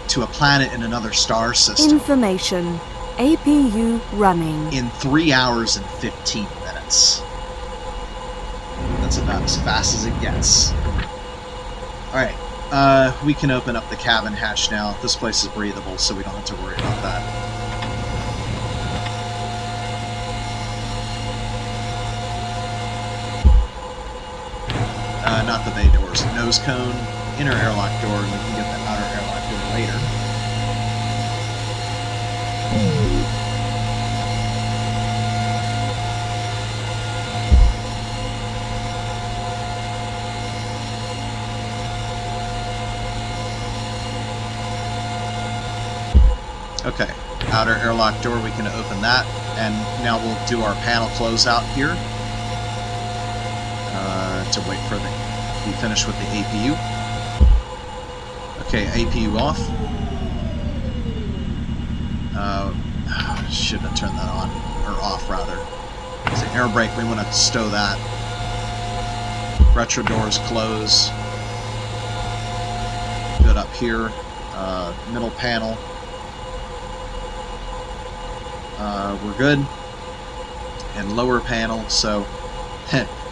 to a planet in another star system.
Information. APU running.
In 3 hours and 15 minutes. That's about as fast as it gets. Alright, we can open up the cabin hatch now. This place is breathable, so we don't have to worry about that. Not the bay doors. Nose cone, inner airlock door, and we can get the outer airlock door later. Okay, outer airlock door, we can open that, and now we'll do our panel closeout here to wait for the be finished with the APU. Okay, APU off. Should have turned that on, or off rather. It's an air brake, we want to stow that. Retro doors close. Good up here. Middle panel. We're good. And lower panel, so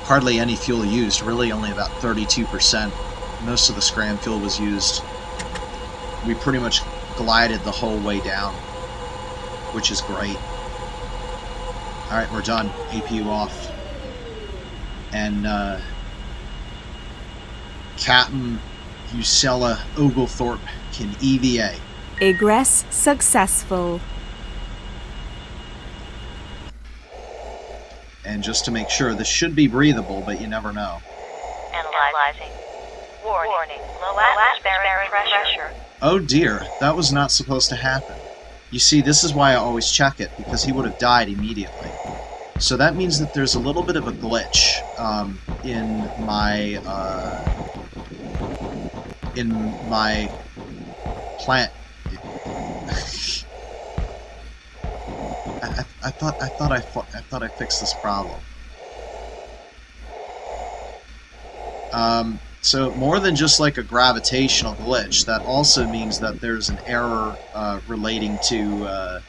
hardly any fuel used, really only about 32%. Most of the scram fuel was used. We pretty much glided the whole way down, which is great. Alright, we're done. APU off. And Captain Ucella Oglethorpe can EVA.
Egress successful.
And just to make sure, this should be breathable, but you never know.
Analyzing. Warning. Low atmospheric pressure.
Oh dear, that was not supposed to happen. You see, this is why I always check it, because he would have died immediately. So that means that there's a little bit of a glitch in my plant. I thought I fixed this problem. So more than just like a gravitational glitch, that also means that there's an error relating to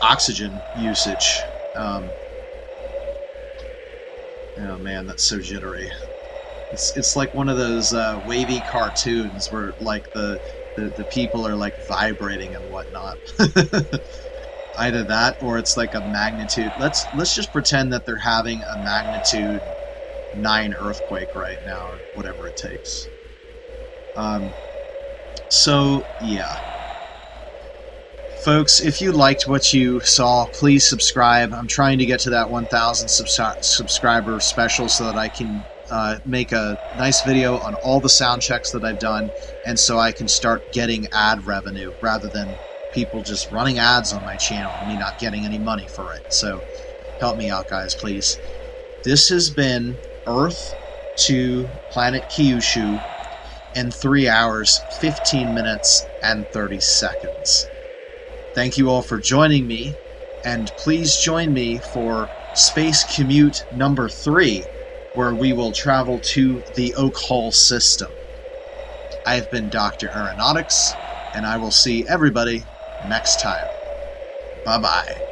oxygen usage. Oh man, that's so jittery. It's like one of those wavy cartoons where like the people are like vibrating and whatnot. Either that, or it's like a magnitude. Let's just pretend that they're having a magnitude 9 earthquake right now, or whatever it takes. So yeah, folks, if you liked what you saw, please subscribe. I'm trying to get to that 1,000 subscriber special so that I can make a nice video on all the sound checks that I've done, and so I can start getting ad revenue rather than people just running ads on my channel and me not getting any money for it. So help me out, guys, please. This has been Earth to planet Kyushu in 3 hours, 15 minutes, and 30 seconds. Thank you all for joining me, and please join me for Space Commute number 3, where we will travel to the Oak Hall system. I've been Dr. Aeronautics, and I will see everybody next time. Bye-bye.